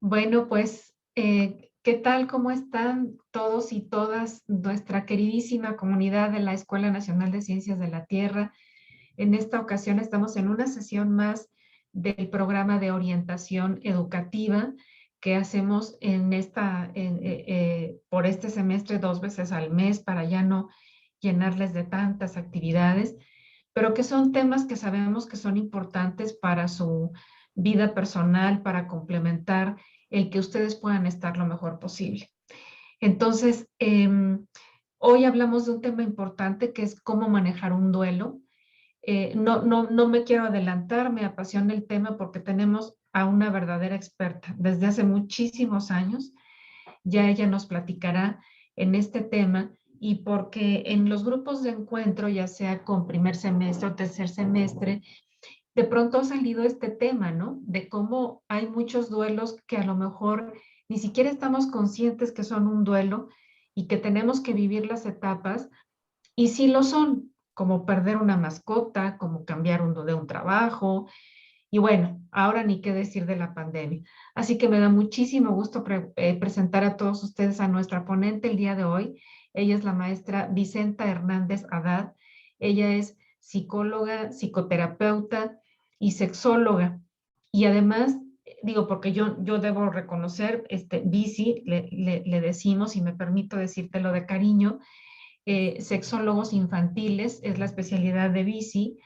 Bueno, pues, ¿qué tal? ¿Cómo están todos y todas nuestra queridísima comunidad de la Escuela Nacional de Ciencias de la Tierra? En esta ocasión estamos en una sesión más del programa de orientación educativa que hacemos por este semestre 2 veces al mes para ya no llenarles de tantas actividades, pero que son temas que sabemos que son importantes para su vida personal, para complementar el que ustedes puedan estar lo mejor posible. Entonces, hoy hablamos de un tema importante que es cómo manejar un duelo. No me quiero adelantar, me apasiona el tema porque tenemos a una verdadera experta desde hace muchísimos años. Ya ella nos platicará en este tema y porque en los grupos de encuentro, ya sea con primer semestre o tercer semestre, de pronto ha salido este tema, ¿no? De cómo hay muchos duelos que a lo mejor ni siquiera estamos conscientes que son un duelo y que tenemos que vivir las etapas, y sí lo son, como perder una mascota, como cambiar de un trabajo, y bueno, ahora ni qué decir de la pandemia. Así que me da muchísimo gusto presentar a todos ustedes a nuestra ponente el día de hoy. Ella es la maestra Vicenta Hernández Haddad. Ella es psicóloga, psicoterapeuta y sexóloga. Y además, digo, porque yo debo reconocer, Bici, le decimos, y me permito decírtelo de cariño, sexólogos infantiles, es la especialidad de Bici,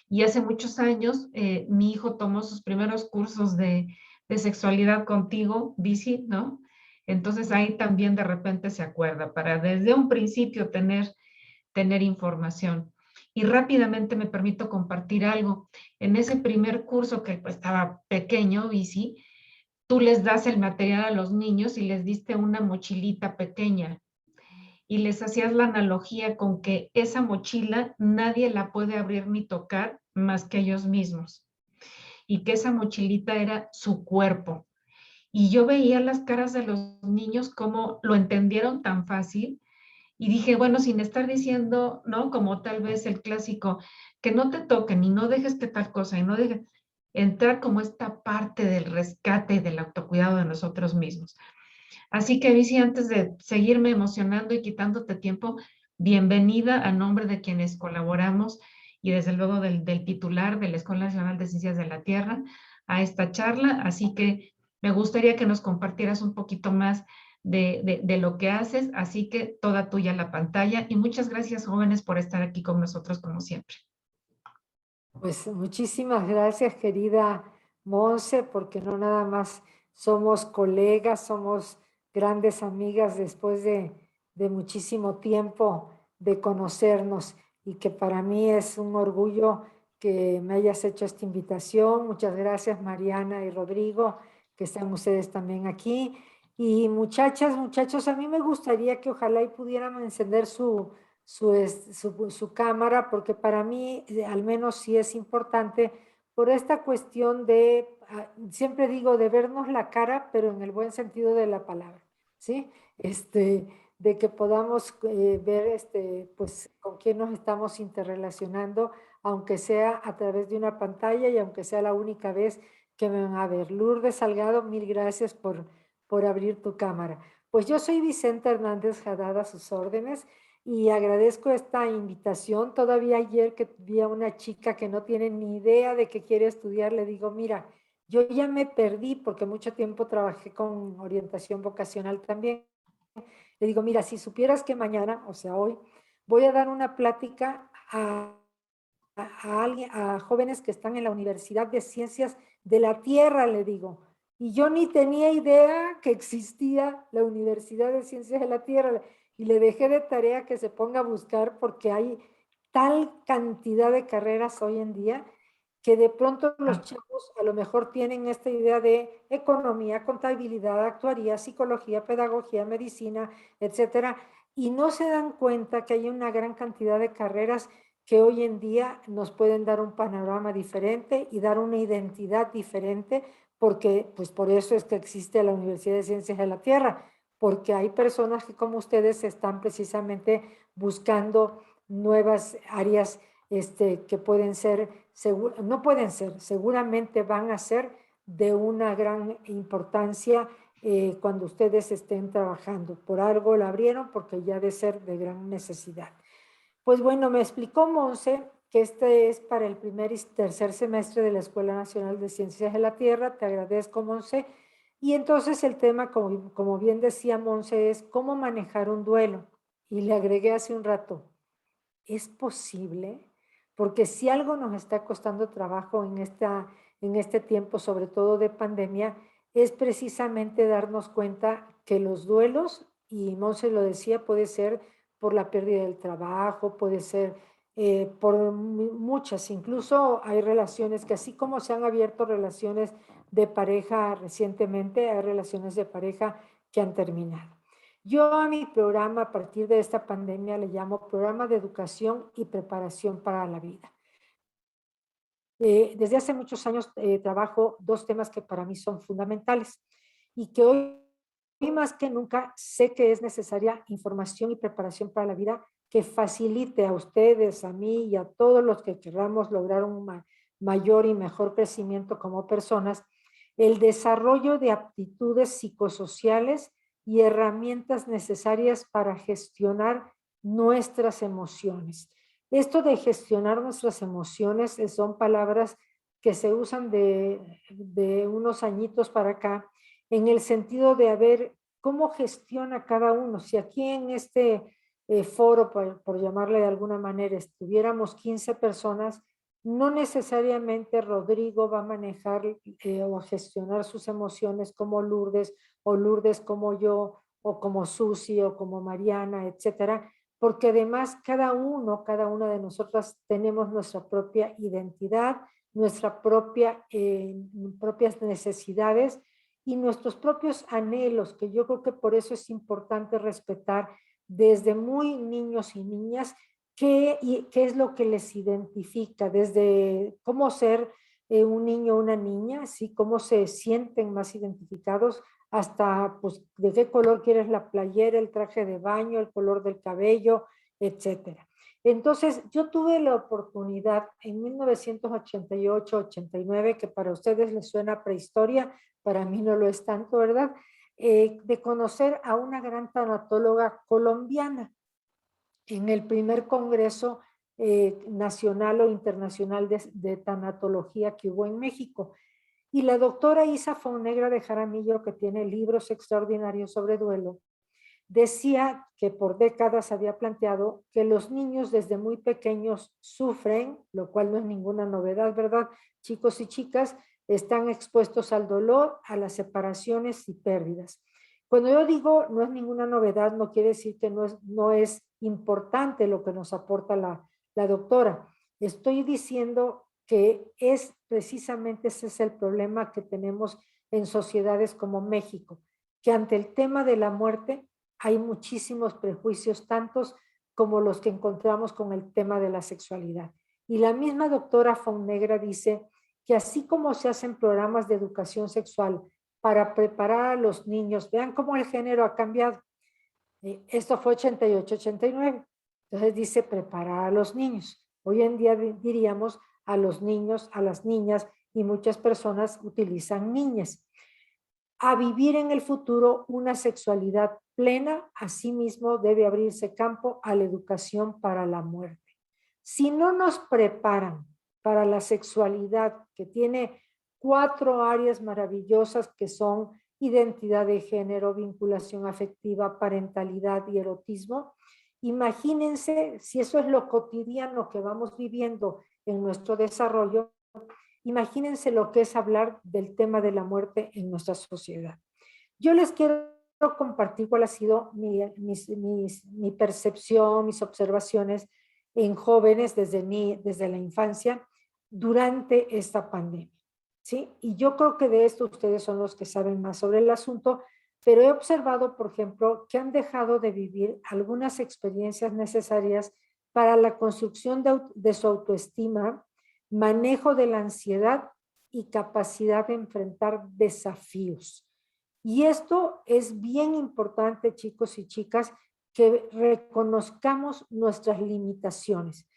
y hace muchos años mi hijo tomó sus primeros cursos de sexualidad contigo, Bici, ¿no? Entonces ahí también de repente se acuerda para desde un principio tener información. Y rápidamente me permito compartir algo. En ese primer curso que pues, estaba pequeño, Bici, tú les das el material a los niños y les diste una mochilita pequeña y les hacías la analogía con que esa mochila nadie la puede abrir ni tocar más que ellos mismos y que esa mochilita era su cuerpo. Y yo veía las caras de los niños cómo lo entendieron tan fácil y dije, bueno, sin estar diciendo, ¿no? Como tal vez el clásico, que no te toquen y no dejes que tal cosa y no dejes entrar como esta parte del rescate y del autocuidado de nosotros mismos. Así que, Vici, antes de seguirme emocionando y quitándote tiempo, bienvenida a nombre de quienes colaboramos y desde luego del titular de la Escuela Nacional de Ciencias de la Tierra a esta charla. Así que me gustaría que nos compartieras un poquito más de lo que haces. Así que toda tuya la pantalla y muchas gracias, jóvenes, por estar aquí con nosotros como siempre. Pues muchísimas gracias, querida Monse, porque no nada más somos colegas, somos grandes amigas después de muchísimo tiempo de conocernos y que para mí es un orgullo que me hayas hecho esta invitación. Muchas gracias, Mariana y Rodrigo, que están ustedes también aquí. Y muchachas, muchachos, a mí me gustaría que ojalá y pudieran encender su cámara, porque para mí al menos sí es importante por esta cuestión de, siempre digo, de vernos la cara, pero en el buen sentido de la palabra, ¿sí? De que podamos ver pues, con quién nos estamos interrelacionando, aunque sea a través de una pantalla y aunque sea la única vez que me van a ver. Lourdes Salgado, mil gracias por abrir tu cámara. Pues yo soy Vicenta Hernández Haddad, a sus órdenes, y agradezco esta invitación. Todavía ayer que vi a una chica que no tiene ni idea de que quiere estudiar, le digo, mira, yo ya me perdí porque mucho tiempo trabajé con orientación vocacional también. Le digo, mira, si supieras que mañana, o sea, hoy, voy a dar una plática a jóvenes que están en la Universidad de Ciencias de la Tierra, le digo. Y yo ni tenía idea que existía la Universidad de Ciencias de la Tierra. Y le dejé de tarea que se ponga a buscar porque hay tal cantidad de carreras hoy en día que de pronto los Ah, chavos a lo mejor tienen esta idea de economía, contabilidad, actuaría, psicología, pedagogía, medicina, etcétera, y no se dan cuenta que hay una gran cantidad de carreras que hoy en día nos pueden dar un panorama diferente y dar una identidad diferente, porque pues por eso es que existe la Universidad de Ciencias de la Tierra, porque hay personas que como ustedes están precisamente buscando nuevas áreas que pueden ser, no pueden ser, seguramente van a ser de una gran importancia cuando ustedes estén trabajando. Por algo la abrieron porque ya ha de ser de gran necesidad. Pues bueno, me explicó Monse que este es para el primer y tercer semestre de la Escuela Nacional de Ciencias de la Tierra. Te agradezco, Monse. Y entonces el tema, como bien decía Monse, es cómo manejar un duelo. Y le agregué hace un rato, ¿es posible? Porque si algo nos está costando trabajo en este tiempo, sobre todo de pandemia, es precisamente darnos cuenta que los duelos, y Monse lo decía, puede ser por la pérdida del trabajo, puede ser por muchas, incluso hay relaciones que así como se han abierto relaciones de pareja recientemente, hay relaciones de pareja que han terminado. Yo a mi programa a partir de esta pandemia le llamo Programa de Educación y Preparación para la Vida. Desde hace muchos años trabajo dos temas que para mí son fundamentales y que hoy más que nunca sé que es necesaria información y preparación para la vida que facilite a ustedes, a mí y a todos los que queramos lograr un mayor y mejor crecimiento como personas, el desarrollo de aptitudes psicosociales y herramientas necesarias para gestionar nuestras emociones. Esto de gestionar nuestras emociones son palabras que se usan de unos añitos para acá, en el sentido de a ver cómo gestiona cada uno. Si aquí en este foro, por llamarle de alguna manera, estuviéramos 15 personas, no necesariamente Rodrigo va a manejar o a gestionar sus emociones como Lourdes, o Lourdes como yo, o como Susi, o como Mariana, etcétera, porque además cada una de nosotras tenemos nuestra propia identidad, nuestras propias necesidades y nuestros propios anhelos, que yo creo que por eso es importante respetar desde muy niños y niñas qué es lo que les identifica, desde cómo ser un niño o una niña, ¿sí? Cómo se sienten más identificados, hasta pues de qué color quieres la playera, el traje de baño, el color del cabello, etcétera. Entonces, yo tuve la oportunidad en 1988-89, que para ustedes les suena prehistoria, para mí no lo es tanto, ¿verdad? De conocer a una gran tanatóloga colombiana en el primer congreso nacional o internacional de tanatología que hubo en México. Y la doctora Isa Fonnegra de Jaramillo, que tiene libros extraordinarios sobre duelo, decía que por décadas había planteado que los niños desde muy pequeños sufren, lo cual no es ninguna novedad, ¿verdad? Chicos y chicas están expuestos al dolor, a las separaciones y pérdidas. Cuando yo digo no es ninguna novedad, no quiere decir que no es importante lo que nos aporta la doctora. Estoy diciendo que es precisamente ese es el problema que tenemos en sociedades como México, que ante el tema de la muerte hay muchísimos prejuicios, tantos como los que encontramos con el tema de la sexualidad. Y la misma doctora Fonnegra dice que así como se hacen programas de educación sexual para preparar a los niños, vean cómo el género ha cambiado. Esto fue 88-89. Entonces dice preparar a los niños. Hoy en día diríamos a los niños, a las niñas, y muchas personas utilizan niñas. A vivir en el futuro una sexualidad plena, asimismo debe abrirse campo a la educación para la muerte. Si no nos preparan para la sexualidad, que tiene 4 áreas maravillosas que son identidad de género, vinculación afectiva, parentalidad y erotismo, imagínense si eso es lo cotidiano que vamos viviendo en nuestro desarrollo. Imagínense lo que es hablar del tema de la muerte en nuestra sociedad. Yo les quiero compartir cuál ha sido mi percepción, mis observaciones en jóvenes desde la infancia durante esta pandemia. ¿Sí? Y yo creo que de esto ustedes son los que saben más sobre el asunto, pero he observado, por ejemplo, que han dejado de vivir algunas experiencias necesarias para la construcción de su autoestima, manejo de la ansiedad y capacidad de enfrentar desafíos. Y esto es bien importante, chicos y chicas, que reconozcamos nuestras limitaciones.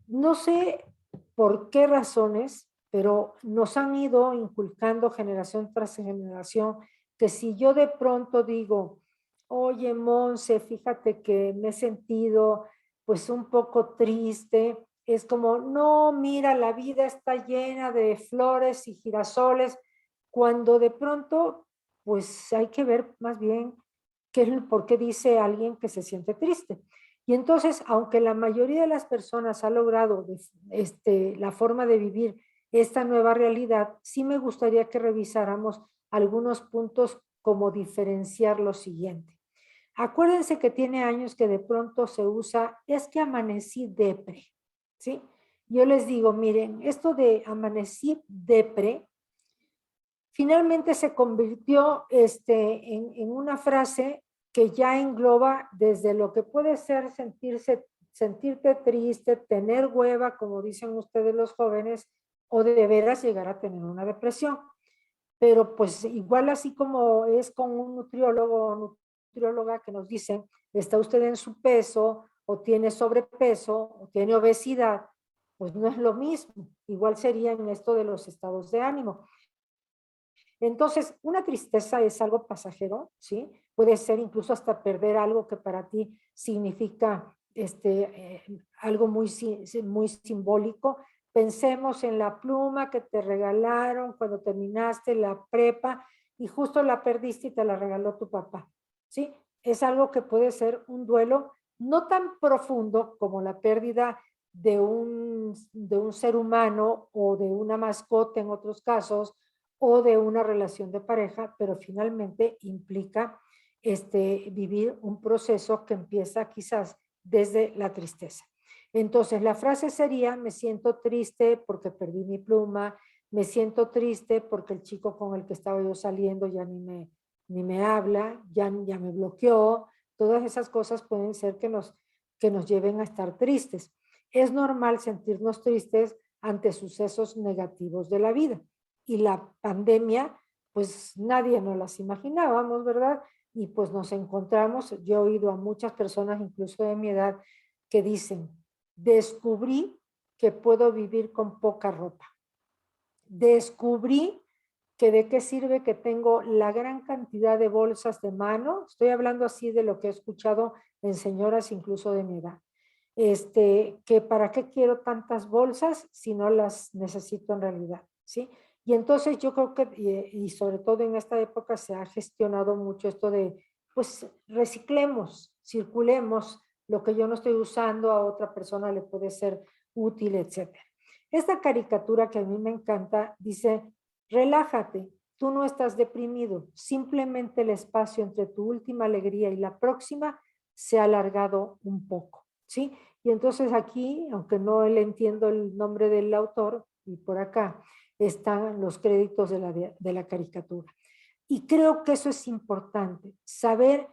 No sé por qué razones, pero nos han ido inculcando generación tras generación que si yo de pronto digo, oye, Monse, fíjate que me he sentido pues un poco triste, es como, no, mira, la vida está llena de flores y girasoles, cuando de pronto, pues hay que ver más bien qué es por qué dice alguien que se siente triste. Y entonces, aunque la mayoría de las personas ha logrado la forma de vivir esta nueva realidad, sí me gustaría que revisáramos algunos puntos como diferenciar lo siguiente. Acuérdense que tiene años que de pronto se usa, es que amanecí depre, ¿sí? Yo les digo, miren, esto de amanecí depre, finalmente se convirtió en una frase que ya engloba desde lo que puede ser sentirte triste, tener hueva, como dicen ustedes los jóvenes, o de veras llegar a tener una depresión. Pero pues igual así como es con un nutriólogo o nutrióloga que nos dicen, está usted en su peso, o tiene sobrepeso, o tiene obesidad, pues no es lo mismo. Igual sería en esto de los estados de ánimo. Entonces, una tristeza es algo pasajero, ¿sí? Puede ser incluso hasta perder algo que para ti significa algo muy simbólico. Pensemos en la pluma que te regalaron cuando terminaste la prepa y justo la perdiste y te la regaló tu papá, ¿sí? Es algo que puede ser un duelo no tan profundo como la pérdida de un ser humano o de una mascota en otros casos, o de una relación de pareja, pero finalmente implica vivir un proceso que empieza quizás desde la tristeza. Entonces, la frase sería, me siento triste porque perdí mi pluma, me siento triste porque el chico con el que estaba yo saliendo ya ni me habla, ya me bloqueó. Todas esas cosas pueden ser que nos lleven a estar tristes. Es normal sentirnos tristes ante sucesos negativos de la vida. Y la pandemia, pues nadie nos las imaginábamos, ¿verdad? Y pues nos encontramos, yo he oído a muchas personas, incluso de mi edad, que dicen, descubrí que puedo vivir con poca ropa. Descubrí que de qué sirve que tengo la gran cantidad de bolsas de mano. Estoy hablando así de lo que he escuchado en señoras incluso de mi edad. Que para qué quiero tantas bolsas si no las necesito en realidad, ¿sí? Y entonces yo creo que, y sobre todo en esta época se ha gestionado mucho esto de, pues reciclemos, circulemos, lo que yo no estoy usando a otra persona le puede ser útil, etcétera. Esta caricatura que a mí me encanta dice, relájate, tú no estás deprimido, simplemente el espacio entre tu última alegría y la próxima se ha alargado un poco, ¿sí? Y entonces aquí, aunque no le entiendo el nombre del autor, y por acá están los créditos de la caricatura. Y creo que eso es importante, saber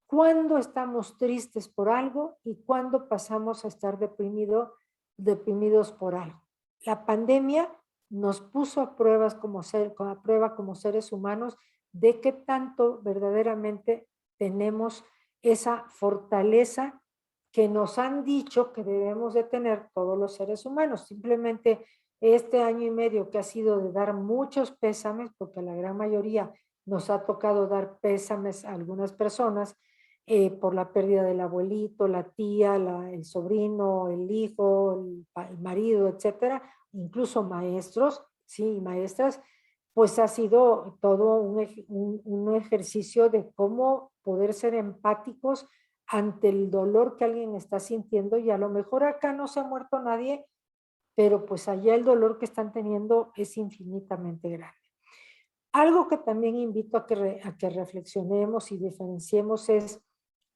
cuándo estamos tristes por algo y cuándo pasamos a estar deprimidos por algo. La pandemia nos puso a prueba como seres humanos de qué tanto verdaderamente tenemos esa fortaleza que nos han dicho que debemos de tener todos los seres humanos. Simplemente este año y medio que ha sido de dar muchos pésames, porque a la gran mayoría nos ha tocado dar pésames a algunas personas, por la pérdida del abuelito, la tía, el sobrino, el hijo, el marido, etcétera, incluso maestros, sí, maestras, pues ha sido todo un ejercicio de cómo poder ser empáticos ante el dolor que alguien está sintiendo, y a lo mejor acá no se ha muerto nadie, pero pues allá el dolor que están teniendo es infinitamente grande. Algo que también invito a que reflexionemos y diferenciemos es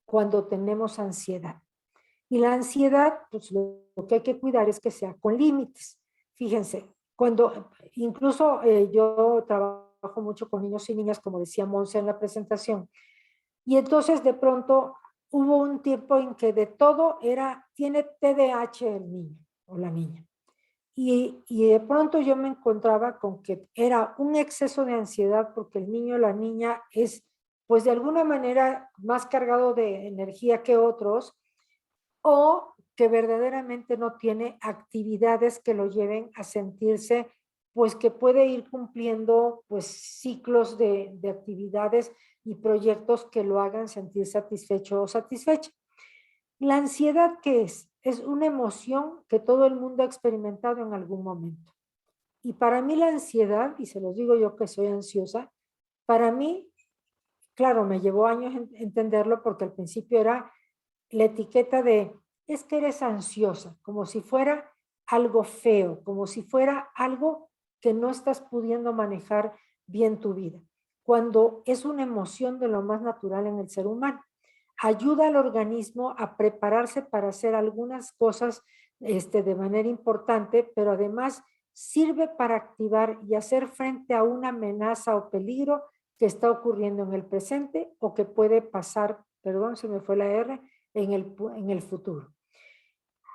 cuando tenemos ansiedad. Y la ansiedad, pues lo que hay que cuidar es que sea con límites. Fíjense, cuando incluso yo trabajo mucho con niños y niñas, como decía Monse en la presentación, y entonces de pronto hubo un tiempo en que de todo tiene TDAH el niño o la niña. Y de pronto yo me encontraba con que era un exceso de ansiedad porque el niño o la niña es, pues de alguna manera, más cargado de energía que otros, o que verdaderamente no tiene actividades que lo lleven a sentirse pues que puede ir cumpliendo pues ciclos de actividades y proyectos que lo hagan sentir satisfecho o satisfecha. La ansiedad, ¿qué es? Es una emoción que todo el mundo ha experimentado en algún momento. Y para mí la ansiedad, y se los digo yo que soy ansiosa, para mí, claro, me llevó años entenderlo porque al principio era la etiqueta de, es que eres ansiosa, como si fuera algo feo, como si fuera algo que no estás pudiendo manejar bien tu vida, cuando es una emoción de lo más natural en el ser humano. Ayuda al organismo a prepararse para hacer algunas cosas de manera importante, pero además sirve para activar y hacer frente a una amenaza o peligro que está ocurriendo en el presente o que puede pasar, perdón, se me fue la R, en el futuro.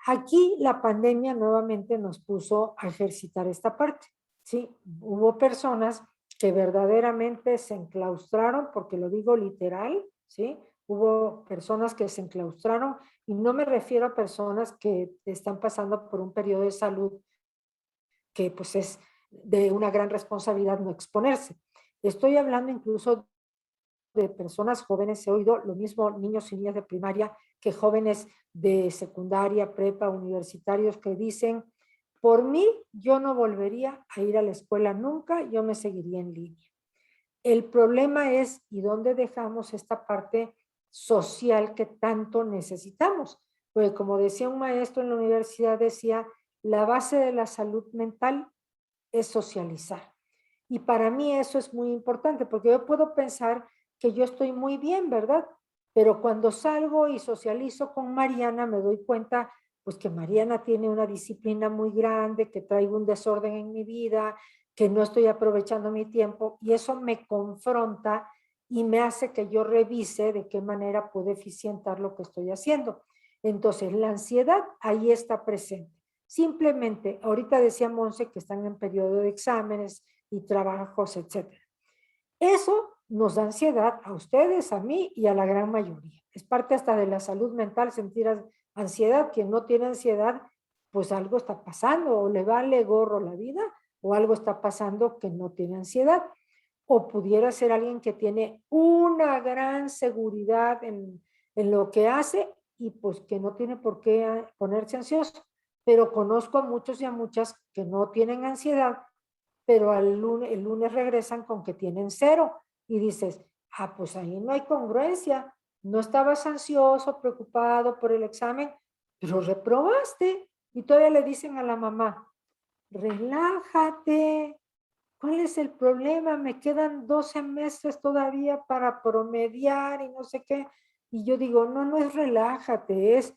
Aquí la pandemia nuevamente nos puso a ejercitar esta parte, ¿sí? Hubo personas que verdaderamente se enclaustraron, porque lo digo literal, ¿sí? Hubo personas que se enclaustraron y no me refiero a personas que están pasando por un periodo de salud que pues es de una gran responsabilidad no exponerse. Estoy hablando incluso de personas jóvenes, he oído lo mismo niños y niñas de primaria que jóvenes de secundaria, prepa, universitarios que dicen, por mí yo no volvería a ir a la escuela nunca, yo me seguiría en línea. El problema es, ¿y dónde dejamos esta parte social que tanto necesitamos? Porque como decía un maestro en la universidad, decía, la base de la salud mental es socializar. Y para mí eso es muy importante, porque yo puedo pensar que yo estoy muy bien, ¿verdad? Pero cuando salgo y socializo con Mariana, me doy cuenta, pues que Mariana tiene una disciplina muy grande, que traigo un desorden en mi vida, que no estoy aprovechando mi tiempo, y eso me confronta y me hace que yo revise de qué manera puedo eficientar lo que estoy haciendo. Entonces, la ansiedad ahí está presente. Simplemente, ahorita decía Monse que están en periodo de exámenes y trabajos, etcétera. Eso nos da ansiedad a ustedes, a mí y a la gran mayoría. Es parte hasta de la salud mental sentir ansiedad. Quien no tiene ansiedad, pues algo está pasando, o le vale gorro la vida, o algo está pasando que no tiene ansiedad. O pudiera ser alguien que tiene una gran seguridad en lo que hace y pues que no tiene por qué ponerse ansioso. Pero conozco a muchos y a muchas que no tienen ansiedad, pero el lunes regresan con que tienen cero y dices, ah, pues ahí no hay congruencia, no estabas ansioso, preocupado por el examen, pero reprobaste y todavía le dicen a la mamá, relájate, ¿cuál es el problema? Me quedan 12 meses todavía para promediar y no sé qué. Y yo digo, no, no es relájate, es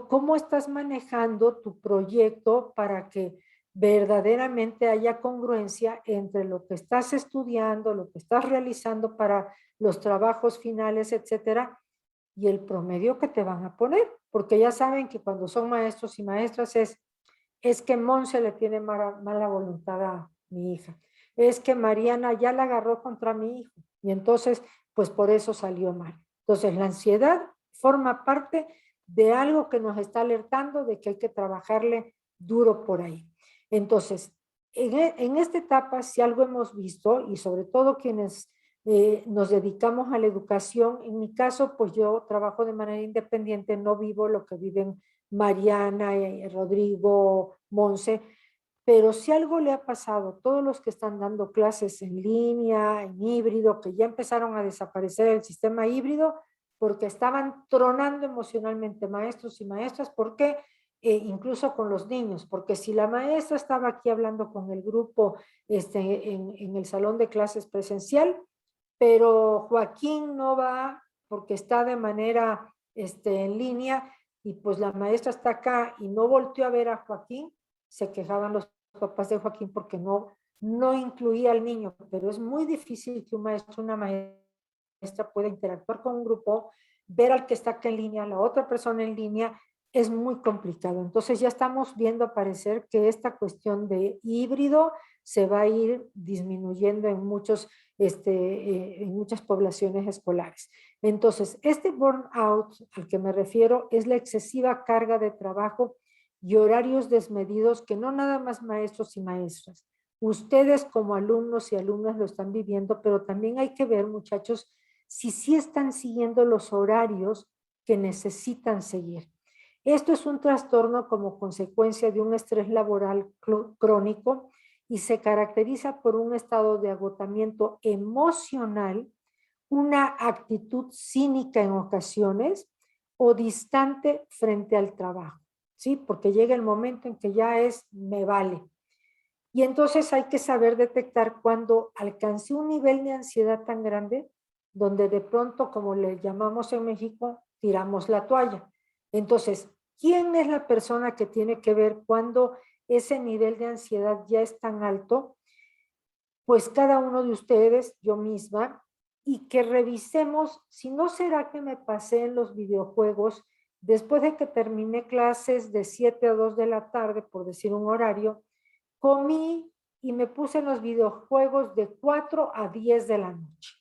cómo estás manejando tu proyecto para que verdaderamente haya congruencia entre lo que estás estudiando, lo que estás realizando para los trabajos finales, etcétera, y el promedio que te van a poner, porque ya saben que cuando son maestros y maestras es que Monse le tiene mala voluntad a mi hija, es que Mariana ya la agarró contra mi hijo, y entonces, pues por eso salió mal. Entonces, la ansiedad forma parte de algo que nos está alertando de que hay que trabajarle duro por ahí. Entonces, en esta etapa, si algo hemos visto, y sobre todo quienes nos dedicamos a la educación, en mi caso, pues yo trabajo de manera independiente, no vivo lo que viven Mariana, Rodrigo, Monse, pero si algo le ha pasado a todos los que están dando clases en línea, en híbrido, que ya empezaron a desaparecer el sistema híbrido, porque estaban tronando emocionalmente maestros y maestras, porque incluso con los niños, porque si la maestra estaba aquí hablando con el grupo en el salón de clases presencial, pero Joaquín no va porque está de manera en línea y pues la maestra está acá y no volteó a ver a Joaquín, se quejaban los papás de Joaquín porque no incluía al niño, pero es muy difícil que un maestro, una maestra pueda interactuar con un grupo, ver al que está acá en línea, la otra persona en línea, es muy complicado. Entonces ya estamos viendo aparecer que esta cuestión de híbrido se va a ir disminuyendo en muchas poblaciones escolares. Entonces, este burnout al que me refiero es la excesiva carga de trabajo y horarios desmedidos que no nada más maestros y maestras, Ustedes como alumnos y alumnas lo están viviendo, pero también hay que ver, muchachos, si sí están siguiendo los horarios que necesitan seguir. Esto es un trastorno como consecuencia de un estrés laboral crónico y se caracteriza por un estado de agotamiento emocional, una actitud cínica en ocasiones o distante frente al trabajo, ¿sí? Porque llega el momento en que ya es, me vale. Y entonces hay que saber detectar cuando alcance un nivel de ansiedad tan grande, donde de pronto, como le llamamos en México, tiramos la toalla. Entonces, ¿quién es la persona que tiene que ver cuando ese nivel de ansiedad ya es tan alto? Pues cada uno de ustedes, yo misma, y que revisemos si no será que me pasé en los videojuegos después de que terminé clases de 7 a 2 de la tarde, por decir un horario, comí y me puse en los videojuegos de 4 a 10 de la noche.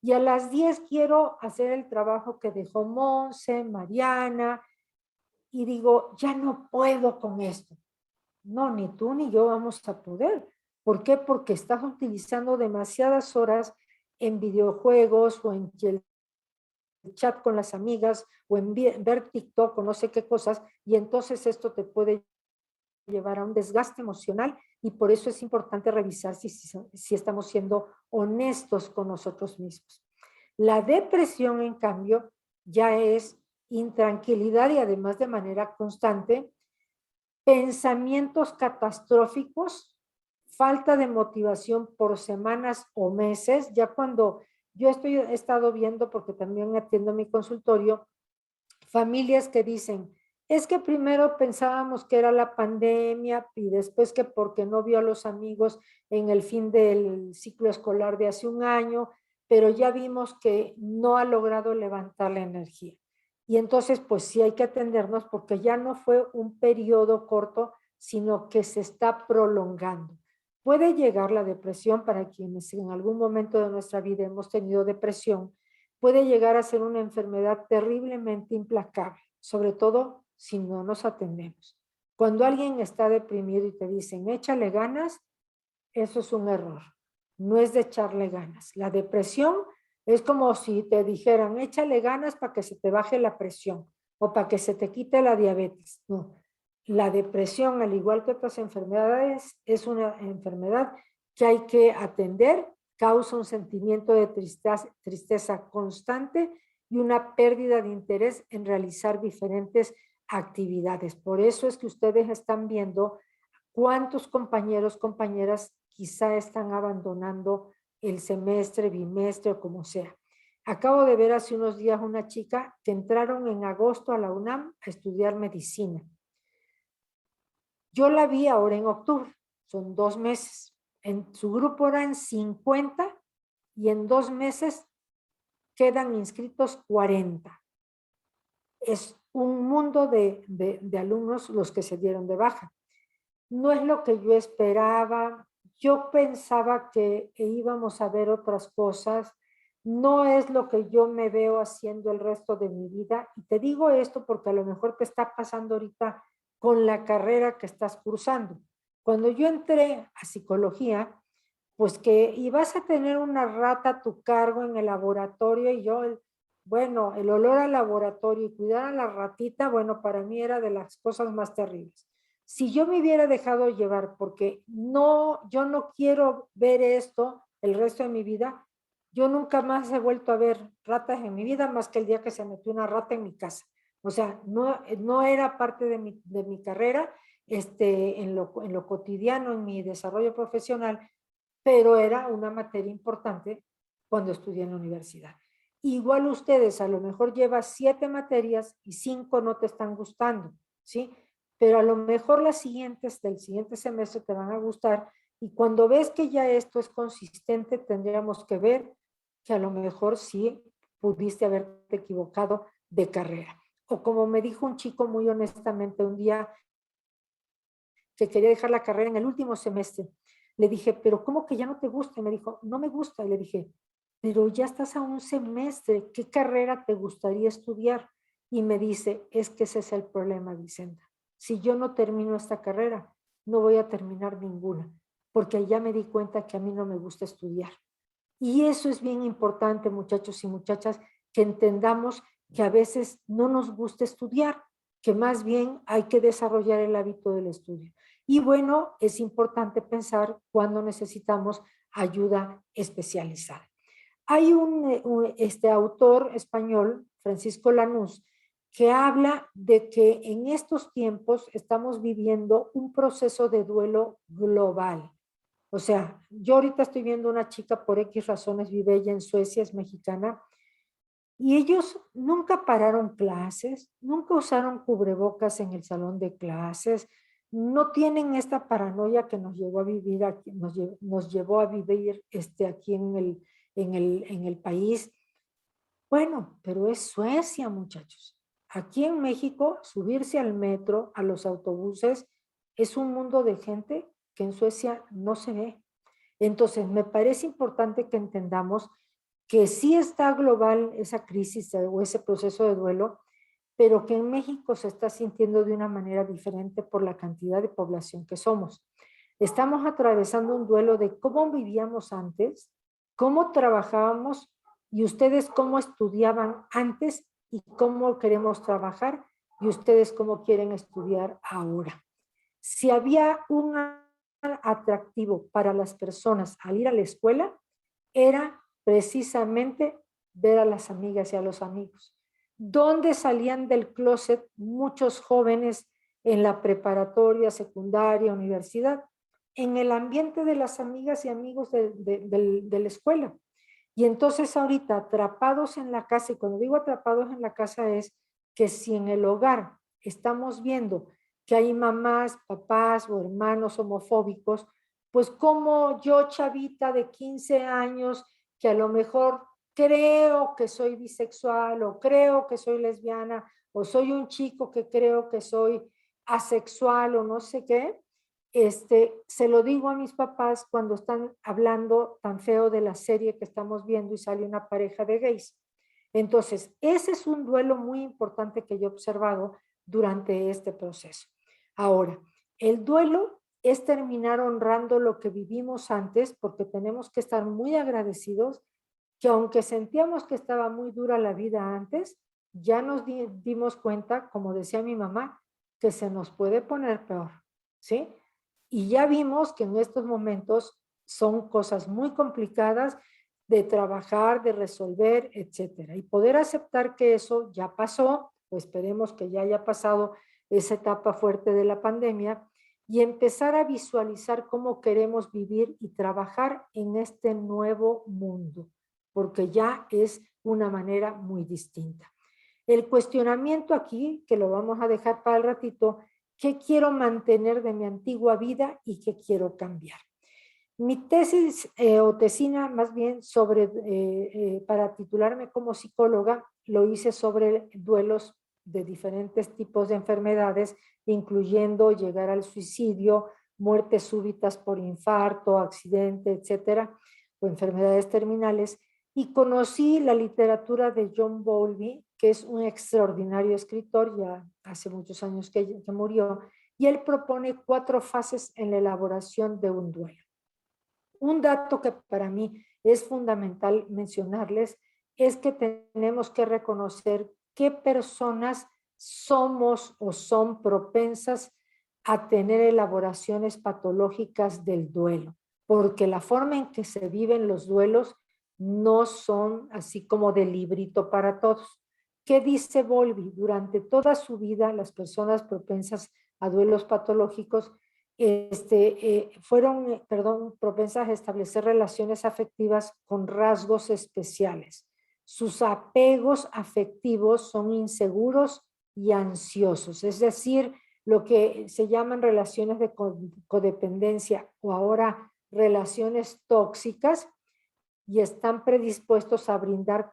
Y a las 10 quiero hacer el trabajo que dejó Monse, Mariana, y digo, ya no puedo con esto. No, ni tú ni yo vamos a poder. ¿Por qué? Porque estás utilizando demasiadas horas en videojuegos o en el chat con las amigas o en ver TikTok o no sé qué cosas, y entonces esto te puede llevar a un desgaste emocional y por eso es importante revisar si estamos siendo honestos con nosotros mismos. La depresión, en cambio, ya es intranquilidad y además de manera constante, pensamientos catastróficos, falta de motivación por semanas o meses, ya cuando yo he estado viendo, porque también atiendo mi consultorio, familias que dicen, es que primero pensábamos que era la pandemia y después que porque no vio a los amigos en el fin del ciclo escolar de hace un año, pero ya vimos que no ha logrado levantar la energía. Y entonces, pues sí hay que atendernos porque ya no fue un periodo corto, sino que se está prolongando. Puede llegar la depresión para quienes en algún momento de nuestra vida hemos tenido depresión, puede llegar a ser una enfermedad terriblemente implacable, sobre todo si no nos atendemos. Cuando alguien está deprimido y te dicen, échale ganas, eso es un error. No es de echarle ganas. La depresión es como si te dijeran, échale ganas para que se te baje la presión o para que se te quite la diabetes. No. La depresión, al igual que otras enfermedades, es una enfermedad que hay que atender, causa un sentimiento de tristeza constante y una pérdida de interés en realizar diferentes actividades. Por eso es que ustedes están viendo cuántos compañeros, compañeras quizá están abandonando el semestre, bimestre o como sea. Acabo de ver hace unos días una chica que entraron en agosto a la UNAM a estudiar medicina. Yo la vi ahora en octubre, son 2 meses. En su grupo eran 50 y en 2 meses quedan inscritos 40. Es un mundo de alumnos los que se dieron de baja. No es lo que yo esperaba. Yo pensaba que íbamos a ver otras cosas. No es lo que yo me veo haciendo el resto de mi vida. Y te digo esto porque a lo mejor te está pasando ahorita con la carrera que estás cursando. Cuando yo entré a psicología, pues que ibas a tener una rata a tu cargo en el laboratorio y yo, bueno, el olor al laboratorio y cuidar a la ratita, bueno, para mí era de las cosas más terribles. Si yo me hubiera dejado llevar porque no, yo no quiero ver esto el resto de mi vida, yo nunca más he vuelto a ver ratas en mi vida más que el día que se metió una rata en mi casa. O sea, no era parte de mi carrera en lo cotidiano, en mi desarrollo profesional, pero era una materia importante cuando estudié en la universidad. Igual ustedes a lo mejor llevas 7 materias y 5 no te están gustando, ¿sí? Pero a lo mejor las siguientes del siguiente semestre te van a gustar y cuando ves que ya esto es consistente, tendríamos que ver que a lo mejor sí pudiste haberte equivocado de carrera. O como me dijo un chico muy honestamente un día que quería dejar la carrera en el último semestre, le dije, pero ¿cómo que ya no te gusta? Y me dijo, no me gusta. Y le dije, pero ya estás a un semestre, ¿qué carrera te gustaría estudiar? Y me dice, es que ese es el problema, Vicenta. Si yo no termino esta carrera, no voy a terminar ninguna. porque ya me di cuenta que a mí no me gusta estudiar. Y eso es bien importante, muchachos y muchachas, que entendamos que a veces no nos gusta estudiar, que más bien hay que desarrollar el hábito del estudio. Y bueno, es importante pensar cuando necesitamos ayuda especializada. Hay un autor español, Francisco Lanús, que habla de que en estos tiempos estamos viviendo un proceso de duelo global. O sea, yo ahorita estoy viendo una chica por X razones, vive ella en Suecia, es mexicana, y ellos nunca pararon clases, nunca usaron cubrebocas en el salón de clases, no tienen esta paranoia que nos llevó a vivir aquí, nos llevó a vivir aquí en el país. Bueno, pero es Suecia, muchachos. Aquí en México, subirse al metro, a los autobuses, es un mundo de gente que en Suecia no se ve. Entonces, me parece importante que entendamos que sí está global esa crisis o ese proceso de duelo, pero que en México se está sintiendo de una manera diferente por la cantidad de población que somos. Estamos atravesando un duelo de cómo vivíamos antes, cómo trabajábamos y ustedes cómo estudiaban antes y cómo queremos trabajar y ustedes cómo quieren estudiar ahora. Si había un atractivo para las personas al ir a la escuela, era precisamente ver a las amigas y a los amigos. ¿Dónde salían del closet muchos jóvenes en la preparatoria, secundaria, universidad? En el ambiente de las amigas y amigos de la escuela. Y entonces ahorita atrapados en la casa, y cuando digo atrapados en la casa es que si en el hogar estamos viendo que hay mamás, papás o hermanos homofóbicos, pues como yo, chavita de 15 años, que a lo mejor creo que soy bisexual o creo que soy lesbiana o soy un chico que creo que soy asexual o no sé qué, se lo digo a mis papás cuando están hablando tan feo de la serie que estamos viendo y sale una pareja de gays. Entonces, ese es un duelo muy importante que yo he observado durante este proceso. Ahora, el duelo es terminar honrando lo que vivimos antes, porque tenemos que estar muy agradecidos que aunque sentíamos que estaba muy dura la vida antes, ya nos dimos cuenta, como decía mi mamá, que se nos puede poner peor, ¿sí? Y ya vimos que en estos momentos son cosas muy complicadas de trabajar, de resolver, etcétera. Y poder aceptar que eso ya pasó, o esperemos que ya haya pasado esa etapa fuerte de la pandemia, y empezar a visualizar cómo queremos vivir y trabajar en este nuevo mundo, porque ya es una manera muy distinta. El cuestionamiento aquí, que lo vamos a dejar para el ratito, ¿qué quiero mantener de mi antigua vida y qué quiero cambiar? Mi tesis o tesina más bien para titularme como psicóloga, lo hice sobre duelos de diferentes tipos de enfermedades, incluyendo llegar al suicidio, muertes súbitas por infarto, accidente, etcétera, o enfermedades terminales. Y conocí la literatura de John Bowlby, que es un extraordinario escritor, ya hace muchos años que murió, y él propone 4 fases en la elaboración de un duelo. Un dato que para mí es fundamental mencionarles es que tenemos que reconocer qué personas somos o son propensas a tener elaboraciones patológicas del duelo, porque la forma en que se viven los duelos no son así como de librito para todos. ¿Qué dice Bowlby? Durante toda su vida, las personas propensas a duelos patológicos fueron, propensas a establecer relaciones afectivas con rasgos especiales. Sus apegos afectivos son inseguros y ansiosos, es decir, lo que se llaman relaciones de codependencia o ahora relaciones tóxicas, y están predispuestos a brindar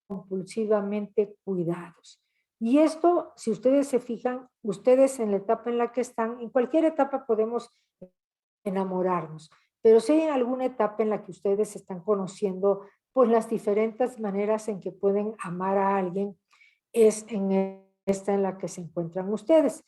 compulsivamente cuidados. Y esto, si ustedes se fijan, ustedes en la etapa en la que están, en cualquier etapa podemos enamorarnos, pero si hay alguna etapa en la que ustedes están conociendo, pues las diferentes maneras en que pueden amar a alguien, es en esta en la que se encuentran ustedes.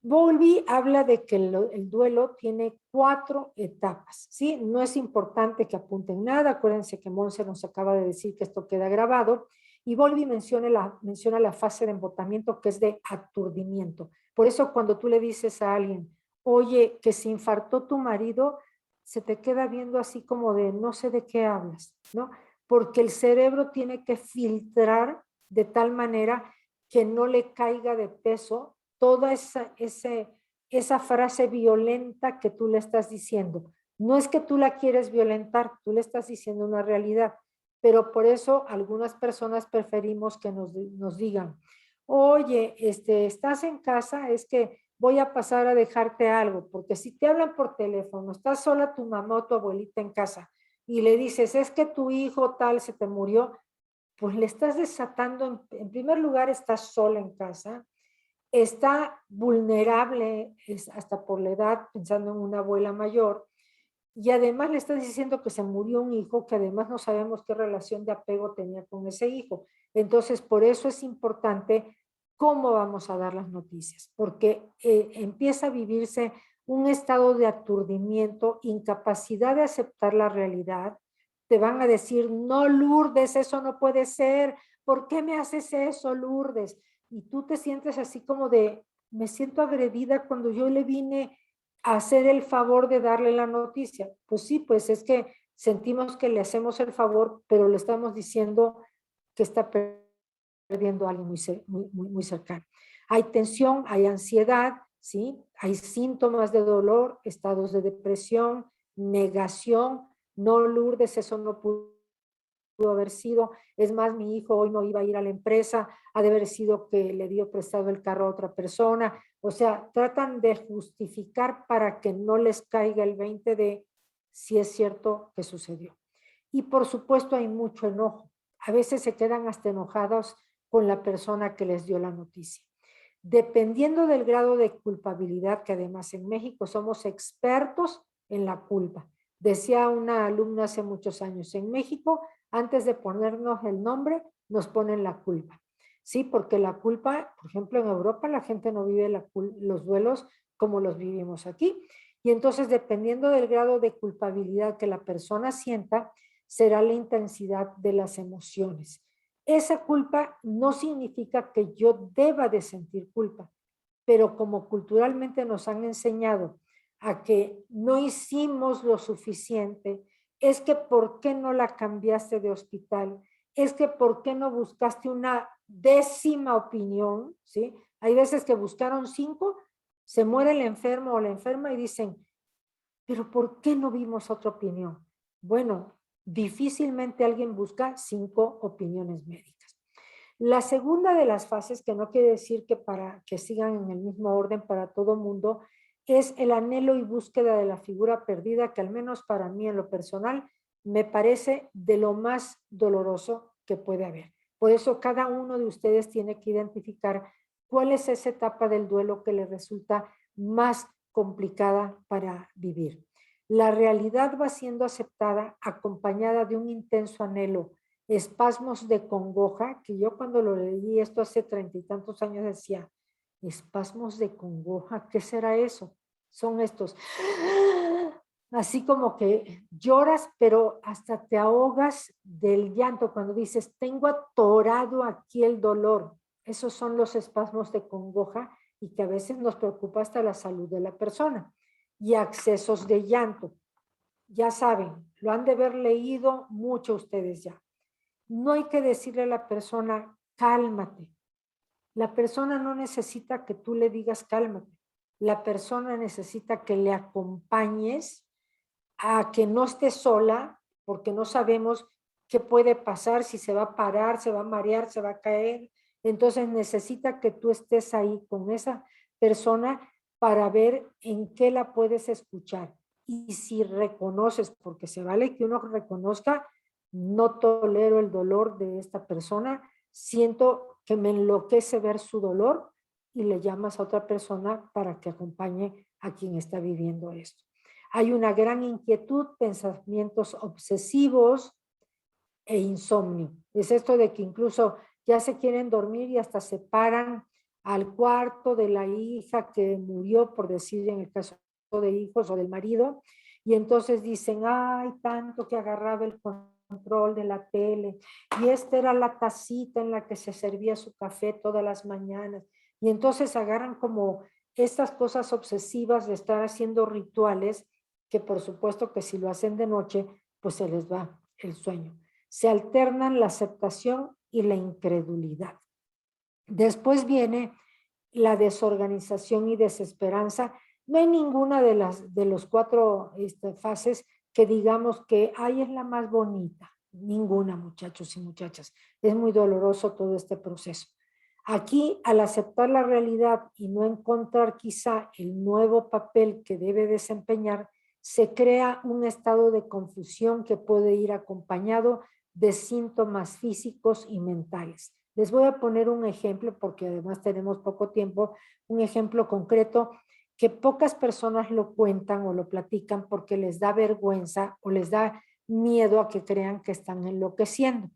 Bowlby habla de que el duelo tiene 4 etapas, ¿sí? No es importante que apunten nada, acuérdense que Monse nos acaba de decir que esto queda grabado, y Bowlby menciona la fase de embotamiento, que es de aturdimiento. Por eso cuando tú le dices a alguien, oye, que se infartó tu marido, se te queda viendo así como de no sé de qué hablas, ¿no? Porque el cerebro tiene que filtrar de tal manera que no le caiga de peso toda esa frase violenta que tú le estás diciendo. No es que tú la quieres violentar, tú le estás diciendo una realidad, pero por eso algunas personas preferimos que nos digan, oye, estás en casa, es que voy a pasar a dejarte algo, porque si te hablan por teléfono, estás sola tu mamá o tu abuelita en casa y le dices, es que tu hijo tal se te murió, pues le estás desatando, en primer lugar, estás sola en casa, está vulnerable hasta por la edad, pensando en una abuela mayor, y además le estás diciendo que se murió un hijo, que además no sabemos qué relación de apego tenía con ese hijo. Entonces, por eso es importante cómo vamos a dar las noticias, porque empieza a vivirse un estado de aturdimiento, incapacidad de aceptar la realidad. Te van a decir, no, Lourdes, eso no puede ser. ¿Por qué me haces eso, Lourdes? Y tú te sientes así como de, me siento agredida cuando yo le vine a hacer el favor de darle la noticia. Pues sí, pues es que sentimos que le hacemos el favor, pero le estamos diciendo que está perdiendo a alguien muy cercano. Hay tensión, hay ansiedad, ¿sí? Hay síntomas de dolor, estados de depresión, negación, no, Lourdes, eso no pudo haber sido, es más, mi hijo hoy no iba a ir a la empresa, ha de haber sido que le dio prestado el carro a otra persona, o sea, tratan de justificar para que no les caiga el 20 de si es cierto que sucedió. Y por supuesto hay mucho enojo, a veces se quedan hasta enojados con la persona que les dio la noticia. Dependiendo del grado de culpabilidad, que además en México somos expertos en la culpa. Decía una alumna hace muchos años, en México, antes de ponernos el nombre, nos ponen la culpa. Sí, porque la culpa, por ejemplo, en Europa la gente no vive los duelos como los vivimos aquí. Y entonces, dependiendo del grado de culpabilidad que la persona sienta, será la intensidad de las emociones. Esa culpa no significa que yo deba de sentir culpa, pero como culturalmente nos han enseñado a que no hicimos lo suficiente, es que ¿por qué no la cambiaste de hospital? Es que ¿por qué no buscaste una 10ª opinión? ¿Sí? Hay veces que buscaron 5, se muere el enfermo o la enferma y dicen, pero ¿por qué no vimos otra opinión? Bueno, difícilmente alguien busca 5 opiniones médicas. La segunda de las fases, que no quiere decir que para que sigan en el mismo orden para todo mundo, es el anhelo y búsqueda de la figura perdida, que al menos para mí en lo personal me parece de lo más doloroso que puede haber. Por eso cada uno de ustedes tiene que identificar cuál es esa etapa del duelo que le resulta más complicada para vivir. La realidad va siendo aceptada acompañada de un intenso anhelo, espasmos de congoja, que yo cuando lo leí esto hace 30 y tantos años decía, espasmos de congoja, ¿qué será eso? Son estos, así como que lloras, pero hasta te ahogas del llanto cuando dices, tengo atorado aquí el dolor. Esos son los espasmos de congoja y que a veces nos preocupa hasta la salud de la persona. Y accesos de llanto. Ya saben, lo han de haber leído mucho ustedes ya. No hay que decirle a la persona, cálmate. La persona no necesita que tú le digas cálmate. La persona necesita que le acompañes a que no esté sola, porque no sabemos qué puede pasar, si se va a parar, se va a marear, se va a caer. Entonces necesita que tú estés ahí con esa persona para ver en qué la puedes escuchar. Y si reconoces, porque se vale que uno reconozca, no tolero el dolor de esta persona, siento que me enloquece ver su dolor, y le llamas a otra persona para que acompañe a quien está viviendo esto. Hay una gran inquietud, pensamientos obsesivos e insomnio. Es esto de que incluso ya se quieren dormir y hasta se paran al cuarto de la hija que murió, por decir en el caso de hijos o del marido, y entonces dicen, ay, tanto que agarraba el control de la tele, y esta era la tacita en la que se servía su café todas las mañanas, y entonces agarran como estas cosas obsesivas de estar haciendo rituales, que por supuesto que si lo hacen de noche, pues se les va el sueño. Se alternan la aceptación y la incredulidad. Después viene la desorganización y desesperanza. No hay ninguna de los cuatro fases que digamos que ahí es la más bonita. Ninguna, muchachos y muchachas. Es muy doloroso todo este proceso. Aquí, al aceptar la realidad y no encontrar quizá el nuevo papel que debe desempeñar, se crea un estado de confusión que puede ir acompañado de síntomas físicos y mentales. Les voy a poner un ejemplo, porque además tenemos poco tiempo, un ejemplo concreto que pocas personas lo cuentan o lo platican porque les da vergüenza o les da miedo a que crean que están enloqueciendo.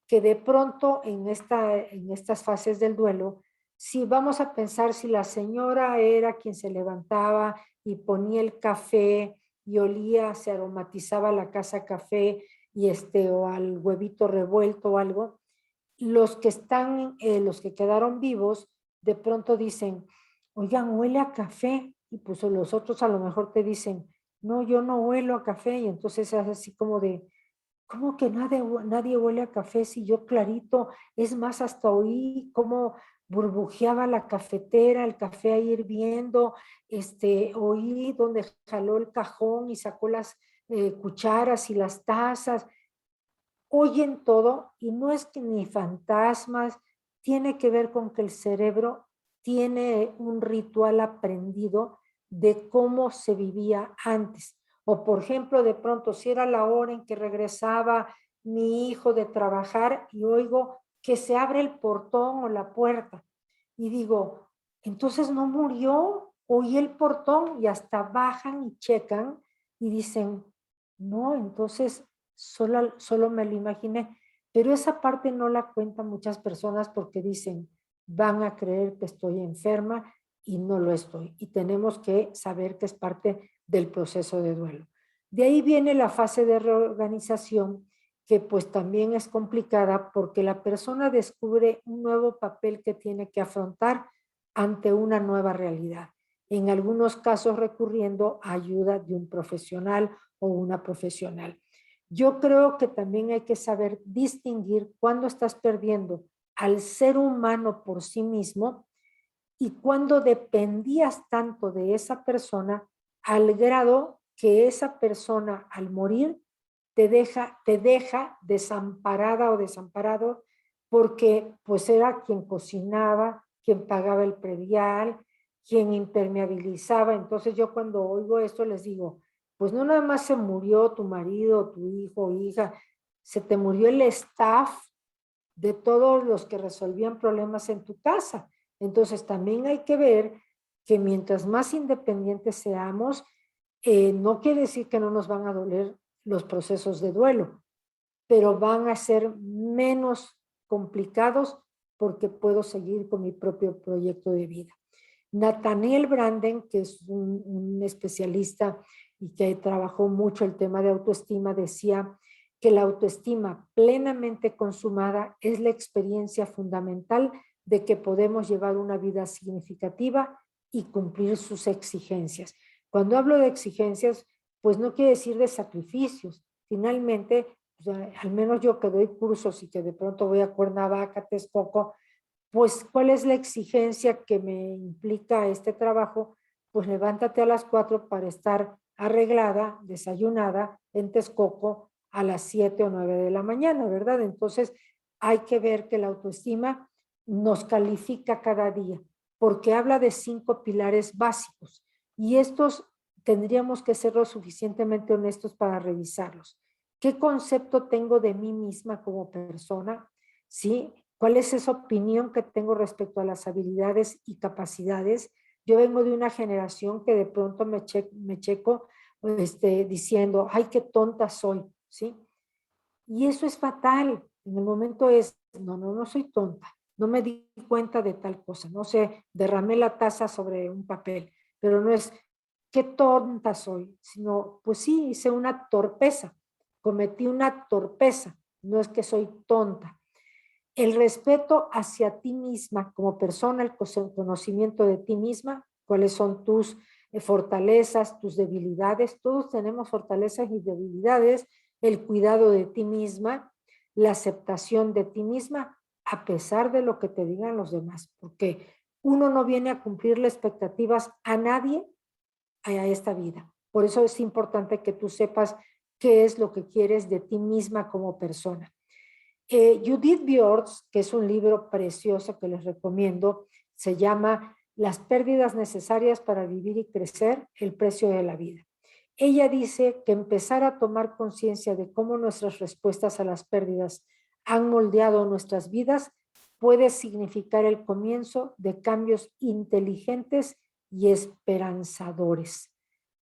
Que de pronto en estas fases del duelo, si vamos a pensar si la señora era quien se levantaba y ponía el café y olía, se aromatizaba la casa café y o al huevito revuelto o algo, los que quedaron vivos, de pronto dicen, oigan, huele a café, y pues los otros a lo mejor te dicen, no, yo no huelo a café, y entonces es así como de, ¿cómo que nadie huele a café si yo clarito? Es más, hasta oí cómo burbujeaba la cafetera, el café ahí hirviendo, oí donde jaló el cajón y sacó las cucharas y las tazas, oyen todo y no es que ni fantasmas, tiene que ver con que el cerebro tiene un ritual aprendido de cómo se vivía antes. O por ejemplo, de pronto, si era la hora en que regresaba mi hijo de trabajar y oigo que se abre el portón o la puerta y digo, entonces no murió, oí el portón y hasta bajan y checan y dicen, no, entonces solo me lo imaginé, pero esa parte no la cuentan muchas personas porque dicen, van a creer que estoy enferma y no lo estoy. Y tenemos que saber que es parte del proceso de duelo. De ahí viene la fase de reorganización, que pues también es complicada porque la persona descubre un nuevo papel que tiene que afrontar ante una nueva realidad. En algunos casos recurriendo a ayuda de un profesional o una profesional. Yo creo que también hay que saber distinguir cuándo estás perdiendo al ser humano por sí mismo y cuándo dependías tanto de esa persona al grado que esa persona al morir te deja desamparada o desamparado porque pues era quien cocinaba, quien pagaba el predial, quien impermeabilizaba. Entonces yo cuando oigo esto les digo, pues no nada más se murió tu marido, tu hijo o hija, se te murió el staff de todos los que resolvían problemas en tu casa. Entonces también hay que ver que mientras más independientes seamos, no quiere decir que no nos van a doler los procesos de duelo, pero van a ser menos complicados porque puedo seguir con mi propio proyecto de vida. Nathaniel Branden, que es un especialista y que trabajó mucho el tema de autoestima, decía que la autoestima plenamente consumada es la experiencia fundamental de que podemos llevar una vida significativa y cumplir sus exigencias. Cuando hablo de exigencias, pues no quiere decir de sacrificios. Finalmente, o sea, al menos yo que doy cursos y que de pronto voy a Cuernavaca, Texcoco, pues ¿cuál es la exigencia que me implica este trabajo? Pues levántate a las 4 para estar arreglada, desayunada en Texcoco a las 7 o 9 de la mañana, ¿verdad? Entonces hay que ver que la autoestima nos califica cada día, porque habla de 5 pilares básicos y estos tendríamos que ser lo suficientemente honestos para revisarlos. ¿Qué concepto tengo de mí misma como persona? ¿Sí? ¿Cuál es esa opinión que tengo respecto a las habilidades y capacidades? Yo vengo de una generación que de pronto me checo diciendo, ay, qué tonta soy, ¿sí? Y eso es fatal. En el momento es, no soy tonta. no me di cuenta de tal cosa, no sé, derramé la taza sobre un papel, pero no es qué tonta soy, sino pues sí, hice una torpeza, cometí una torpeza, no es que soy tonta. El respeto hacia ti misma como persona, el conocimiento de ti misma, cuáles son tus fortalezas, tus debilidades. Todos tenemos fortalezas y debilidades. El cuidado de ti misma, la aceptación de ti misma, a pesar de lo que te digan los demás, porque uno no viene a cumplirle expectativas a nadie a esta vida. Por eso es importante que tú sepas qué es lo que quieres de ti misma como persona. Judith Björk, que es un libro precioso que les recomiendo, se llama Las pérdidas necesarias para vivir y crecer, el precio de la vida. Ella dice que empezar a tomar conciencia de cómo nuestras respuestas a las pérdidas han moldeado nuestras vidas puede significar el comienzo de cambios inteligentes y esperanzadores.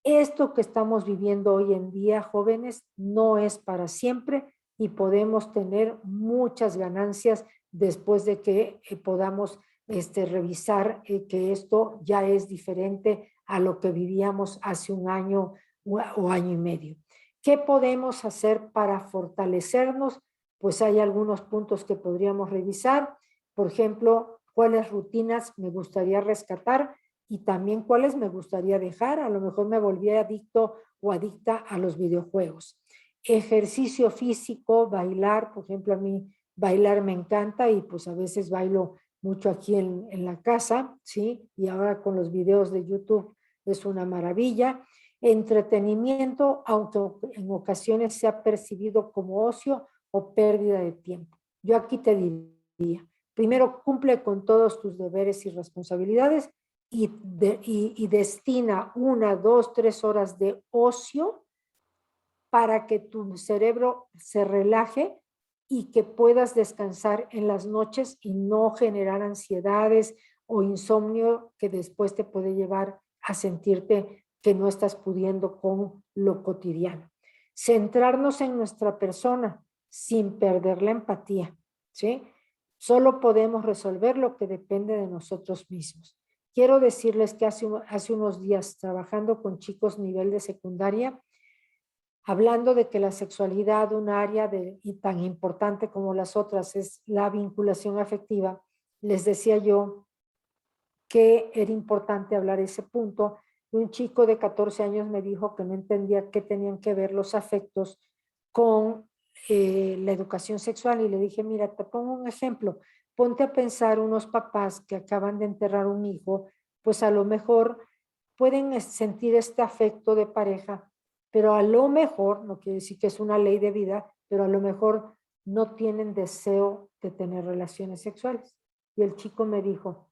Esto que estamos viviendo hoy en día, jóvenes, no es para siempre y podemos tener muchas ganancias después de que podamos revisar que esto ya es diferente a lo que vivíamos hace un año o año y medio. ¿Qué podemos hacer para fortalecernos? Pues hay algunos puntos que podríamos revisar. Por ejemplo, ¿cuáles rutinas me gustaría rescatar? Y también cuáles me gustaría dejar. A lo mejor me volví adicto o adicta a los videojuegos. Ejercicio físico, bailar, por ejemplo, a mí bailar me encanta y pues a veces bailo mucho aquí en la casa, ¿sí? Y ahora con los videos de YouTube es una maravilla. Entretenimiento, aunque en ocasiones sea percibido como ocio o pérdida de tiempo. Yo aquí te diría, primero cumple con todos tus deberes y responsabilidades y destina 1, 2, 3 horas de ocio para que tu cerebro se relaje y que puedas descansar en las noches y no generar ansiedades o insomnio que después te puede llevar a sentirte que no estás pudiendo con lo cotidiano. Centrarnos en nuestra persona sin perder la empatía, ¿sí? Solo podemos resolver lo que depende de nosotros mismos. Quiero decirles que hace unos días trabajando con chicos nivel de secundaria, hablando de que la sexualidad, un área y tan importante como las otras, es la vinculación afectiva, les decía yo que era importante hablar ese punto. Un chico de 14 años me dijo que no entendía qué tenían que ver los afectos con la educación sexual y le dije, mira, te pongo un ejemplo. Ponte a pensar unos papás que acaban de enterrar un hijo, pues a lo mejor pueden sentir este afecto de pareja, pero a lo mejor, no quiere decir que es una ley de vida, pero a lo mejor no tienen deseo de tener relaciones sexuales. Y el chico me dijo,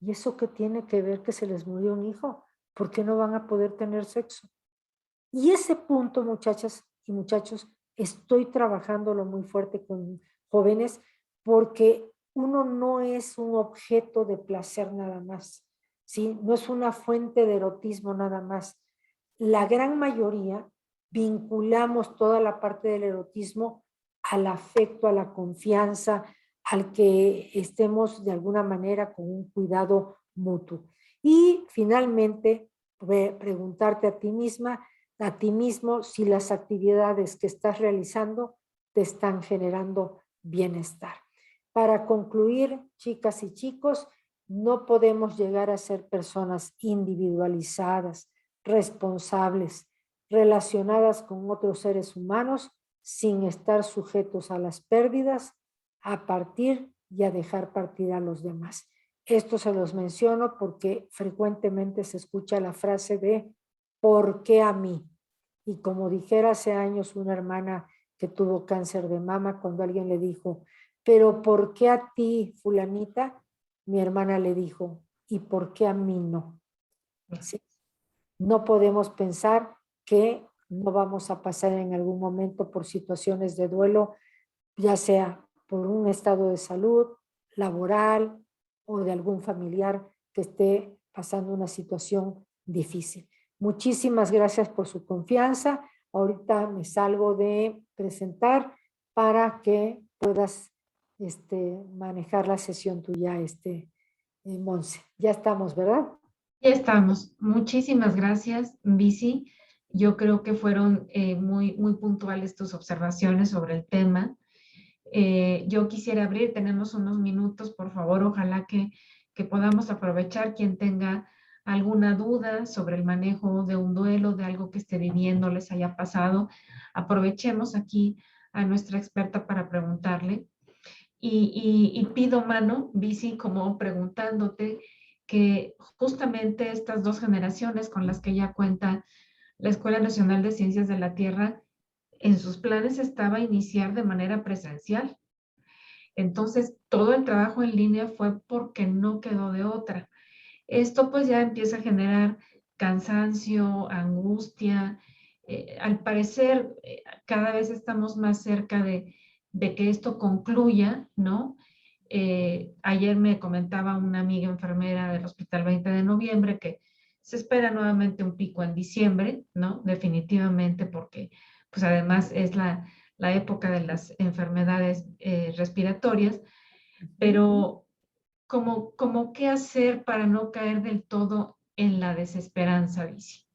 ¿y eso qué tiene que ver que se les murió un hijo? ¿Por qué no van a poder tener sexo? Y ese punto, muchachas y muchachos, estoy trabajándolo muy fuerte con jóvenes porque uno no es un objeto de placer nada más, ¿sí? No es una fuente de erotismo nada más. La gran mayoría vinculamos toda la parte del erotismo al afecto, a la confianza, al que estemos de alguna manera con un cuidado mutuo. Y finalmente, preguntarte a ti misma, a ti mismo, si las actividades que estás realizando te están generando bienestar. Para concluir, chicas y chicos, no podemos llegar a ser personas individualizadas, responsables, relacionadas con otros seres humanos sin estar sujetos a las pérdidas, a partir y a dejar partir a los demás. Esto se los menciono porque frecuentemente se escucha la frase de ¿por qué a mí? Y como dijera hace años una hermana que tuvo cáncer de mama, cuando alguien le dijo, pero ¿por qué a ti, fulanita? Mi hermana le dijo, ¿y por qué a mí no? ¿Sí? No podemos pensar que no vamos a pasar en algún momento por situaciones de duelo, ya sea por un estado de salud, laboral o de algún familiar que esté pasando una situación difícil. Muchísimas gracias por su confianza. Ahorita me salgo de presentar para que puedas manejar la sesión tuya, Monse. Ya estamos, ¿verdad? Ya estamos. Muchísimas gracias, Bici. Yo creo que fueron muy puntuales tus observaciones sobre el tema. Yo quisiera abrir, tenemos unos minutos, por favor, ojalá que podamos aprovechar quien tenga alguna duda sobre el manejo de un duelo, de algo que esté viviendo, les haya pasado. Aprovechemos aquí a nuestra experta para preguntarle. Y pido mano, Bici, como preguntándote que justamente estas dos generaciones con las que ya cuenta la Escuela Nacional de Ciencias de la Tierra, en sus planes estaba iniciar de manera presencial. Entonces, todo el trabajo en línea fue porque no quedó de otra. Esto pues ya empieza a generar cansancio, angustia. Al parecer, cada vez estamos más cerca de que esto concluya, ¿no? Ayer me comentaba una amiga enfermera del Hospital 20 de Noviembre que se espera nuevamente un pico en diciembre, ¿no? Definitivamente porque pues además es la época de las enfermedades respiratorias, pero como qué hacer para no caer del todo en la desesperanza, Bici.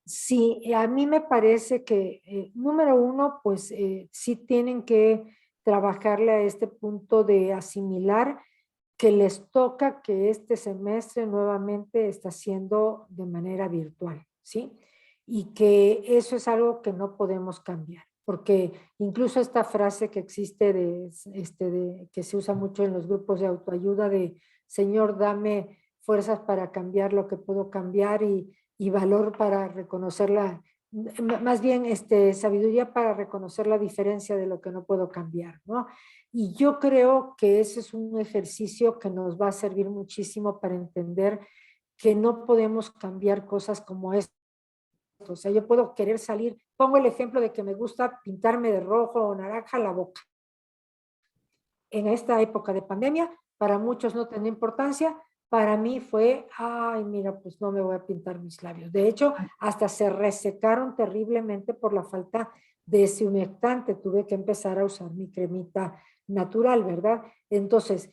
Sí, a mí me parece que, número uno, pues sí tienen que trabajarle a este punto de asimilar que les toca que este semestre nuevamente está siendo de manera virtual, ¿sí? Y que eso es algo que no podemos cambiar, porque incluso esta frase que existe que se usa mucho en los grupos de autoayuda de Señor, dame fuerzas para cambiar lo que puedo cambiar y valor para reconocerla, más bien sabiduría para reconocer la diferencia de lo que no puedo cambiar, ¿no? Y yo creo que ese es un ejercicio que nos va a servir muchísimo para entender que no podemos cambiar cosas como esto. O sea, yo puedo querer salir, pongo el ejemplo de que me gusta pintarme de rojo o naranja la boca. En esta época de pandemia, para muchos no tenía importancia, para mí fue, ay, mira, pues no me voy a pintar mis labios. De hecho, hasta se resecaron terriblemente por la falta de ese humectante. Tuve que empezar a usar mi cremita natural, ¿verdad? Entonces,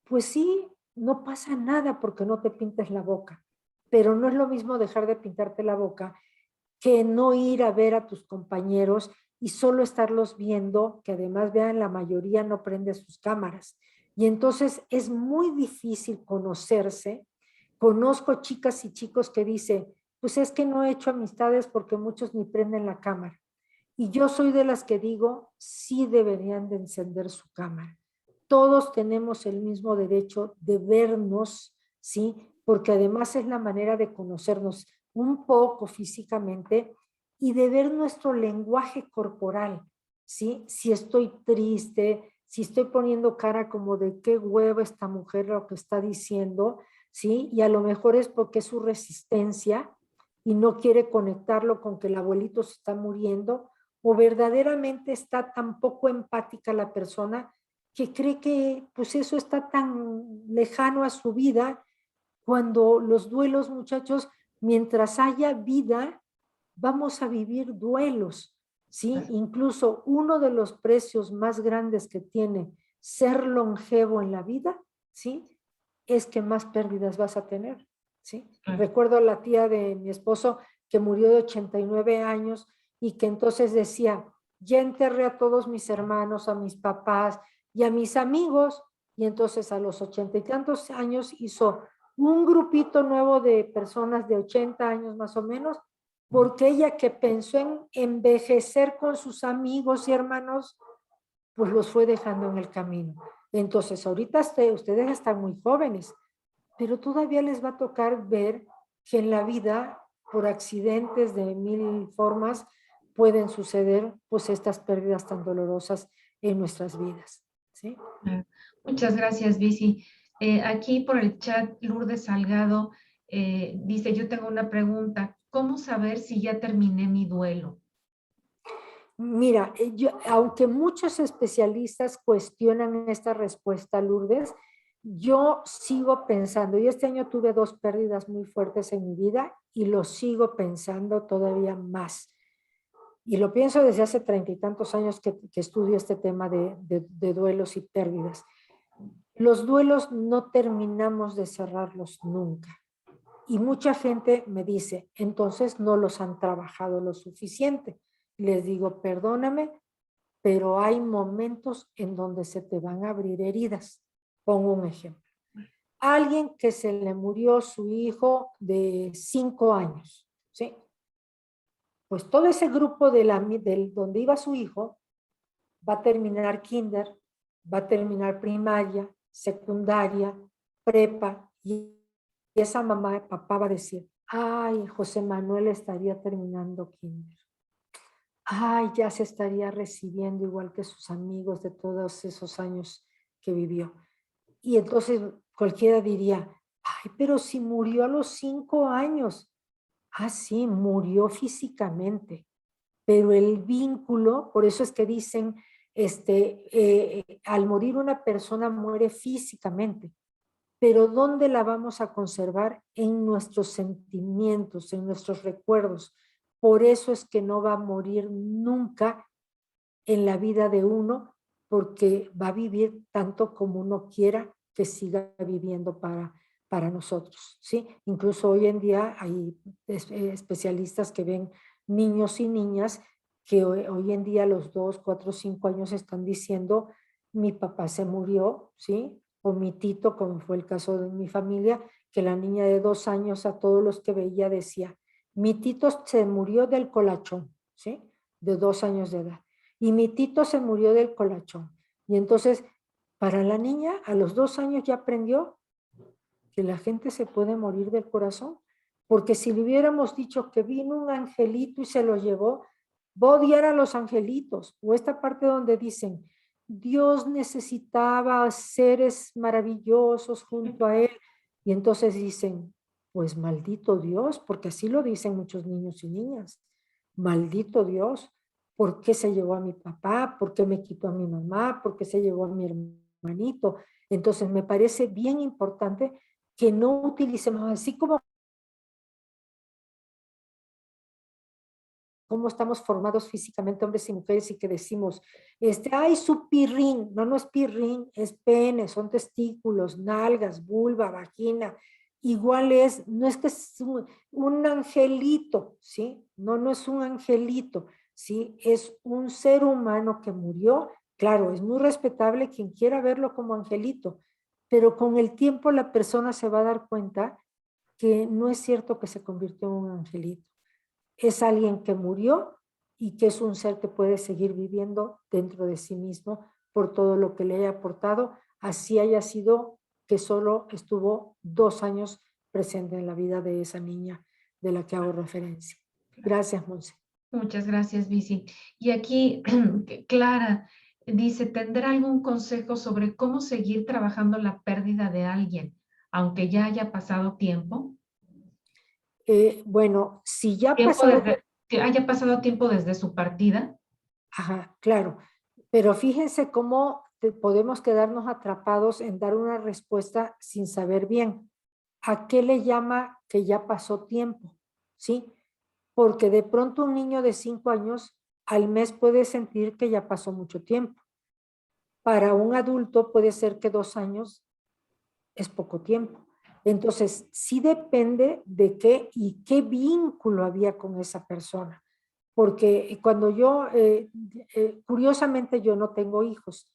pues sí, no pasa nada porque no te pintes la boca, pero no es lo mismo dejar de pintarte la boca que no ir a ver a tus compañeros y solo estarlos viendo, que además vean, la mayoría no prende sus cámaras. Y entonces es muy difícil conocerse. Conozco chicas y chicos que dicen, pues es que no he hecho amistades porque muchos ni prenden la cámara. Y yo soy de las que digo, sí deberían de encender su cámara. Todos tenemos el mismo derecho de vernos, ¿sí? Porque además es la manera de conocernos un poco físicamente y de ver nuestro lenguaje corporal, ¿sí? Si estoy triste, si estoy poniendo cara como de qué hueva esta mujer lo que está diciendo, ¿sí? Y a lo mejor es porque es su resistencia y no quiere conectarlo con que el abuelito se está muriendo, o verdaderamente está tan poco empática la persona que cree que pues eso está tan lejano a su vida, cuando los duelos, muchachos, mientras haya vida, vamos a vivir duelos, ¿sí? Incluso uno de los precios más grandes que tiene ser longevo en la vida, ¿sí? Es que más pérdidas vas a tener, ¿sí? Recuerdo a la tía de mi esposo que murió de 89 años y que entonces decía, ya enterré a todos mis hermanos, a mis papás y a mis amigos, y entonces a los 80 y tantos años hizo un grupito nuevo de personas de 80 años más o menos, porque ella, que pensó en envejecer con sus amigos y hermanos, pues los fue dejando en el camino. Entonces, ahorita ustedes están muy jóvenes, pero todavía les va a tocar ver que en la vida, por accidentes de mil formas, pueden suceder pues estas pérdidas tan dolorosas en nuestras vidas, ¿sí? Muchas gracias, Bici. Aquí por el chat, Lourdes Salgado dice, yo tengo una pregunta, ¿cómo saber si ya terminé mi duelo? Mira, aunque muchos especialistas cuestionan esta respuesta, Lourdes, yo sigo pensando, y este año tuve dos pérdidas muy fuertes en mi vida y lo sigo pensando todavía más. y lo pienso desde hace 30 y tantos años que estudio este tema de duelos y pérdidas. Los duelos no terminamos de cerrarlos nunca. Y mucha gente me dice, entonces no los han trabajado lo suficiente. Les digo, perdóname, pero hay momentos en donde se te van a abrir heridas. Pongo un ejemplo. Alguien que se le murió su hijo de 5 años, ¿sí? Pues todo ese grupo donde iba su hijo va a terminar kinder, va a terminar primaria, secundaria, prepa, y esa mamá y papá va a decir, ay, José Manuel estaría terminando kinder. Ay, ya se estaría recibiendo igual que sus amigos de todos esos años que vivió. Y entonces cualquiera diría, ay, pero si murió a los 5 años. Ah, sí, murió físicamente, pero el vínculo, por eso es que dicen, al morir una persona muere físicamente, pero ¿dónde la vamos a conservar? En nuestros sentimientos, en nuestros recuerdos. Por eso es que no va a morir nunca en la vida de uno, porque va a vivir tanto como uno quiera que siga viviendo para nosotros, ¿sí? Incluso hoy en día hay especialistas que ven niños y niñas que hoy en día a los 2, 4, 5 años están diciendo, mi papá se murió, ¿sí? O mi tito, como fue el caso de mi familia, que la niña de 2 años a todos los que veía decía, mi tito se murió del colachón, ¿sí? De 2 años de edad. Y mi tito se murió del colachón. Y entonces, para la niña, a los 2 años ya aprendió que la gente se puede morir del corazón. Porque si le hubiéramos dicho que vino un angelito y se lo llevó, va a odiar a los angelitos. O esta parte donde dicen, Dios necesitaba seres maravillosos junto a él. Y entonces dicen, pues maldito Dios, porque así lo dicen muchos niños y niñas. Maldito Dios, ¿por qué se llevó a mi papá? ¿Por qué me quitó a mi mamá? ¿Por qué se llevó a mi hermanito? Entonces me parece bien importante que no utilicemos así como estamos formados físicamente hombres y mujeres y que decimos, ay, su pirrín, no, no es pirrín, es pene, son testículos, nalgas, vulva, vagina, igual es, no es que es un angelito, ¿sí? No, no es un angelito, ¿sí? Es un ser humano que murió, claro, es muy respetable quien quiera verlo como angelito, pero con el tiempo la persona se va a dar cuenta que no es cierto que se convirtió en un angelito. Es alguien que murió y que es un ser que puede seguir viviendo dentro de sí mismo por todo lo que le haya aportado, así haya sido que solo estuvo 2 años presente en la vida de esa niña de la que hago referencia. Gracias, Monse. Muchas gracias, Vici. Y aquí, Clara dice, ¿tendrá algún consejo sobre cómo seguir trabajando la pérdida de alguien, aunque ya haya pasado tiempo? Bueno, si ya ha Tiempo pasado, desde, que haya pasado tiempo desde su partida. ajá, claro, pero fíjense cómo podemos quedarnos atrapados en dar una respuesta sin saber bien. ¿A qué le llama que ya pasó tiempo? ¿Sí? Porque de pronto un niño de 5 años al mes puede sentir que ya pasó mucho tiempo. Para un adulto puede ser que 2 años es poco tiempo. Entonces, sí depende de qué y qué vínculo había con esa persona. Porque cuando yo, curiosamente yo no tengo hijos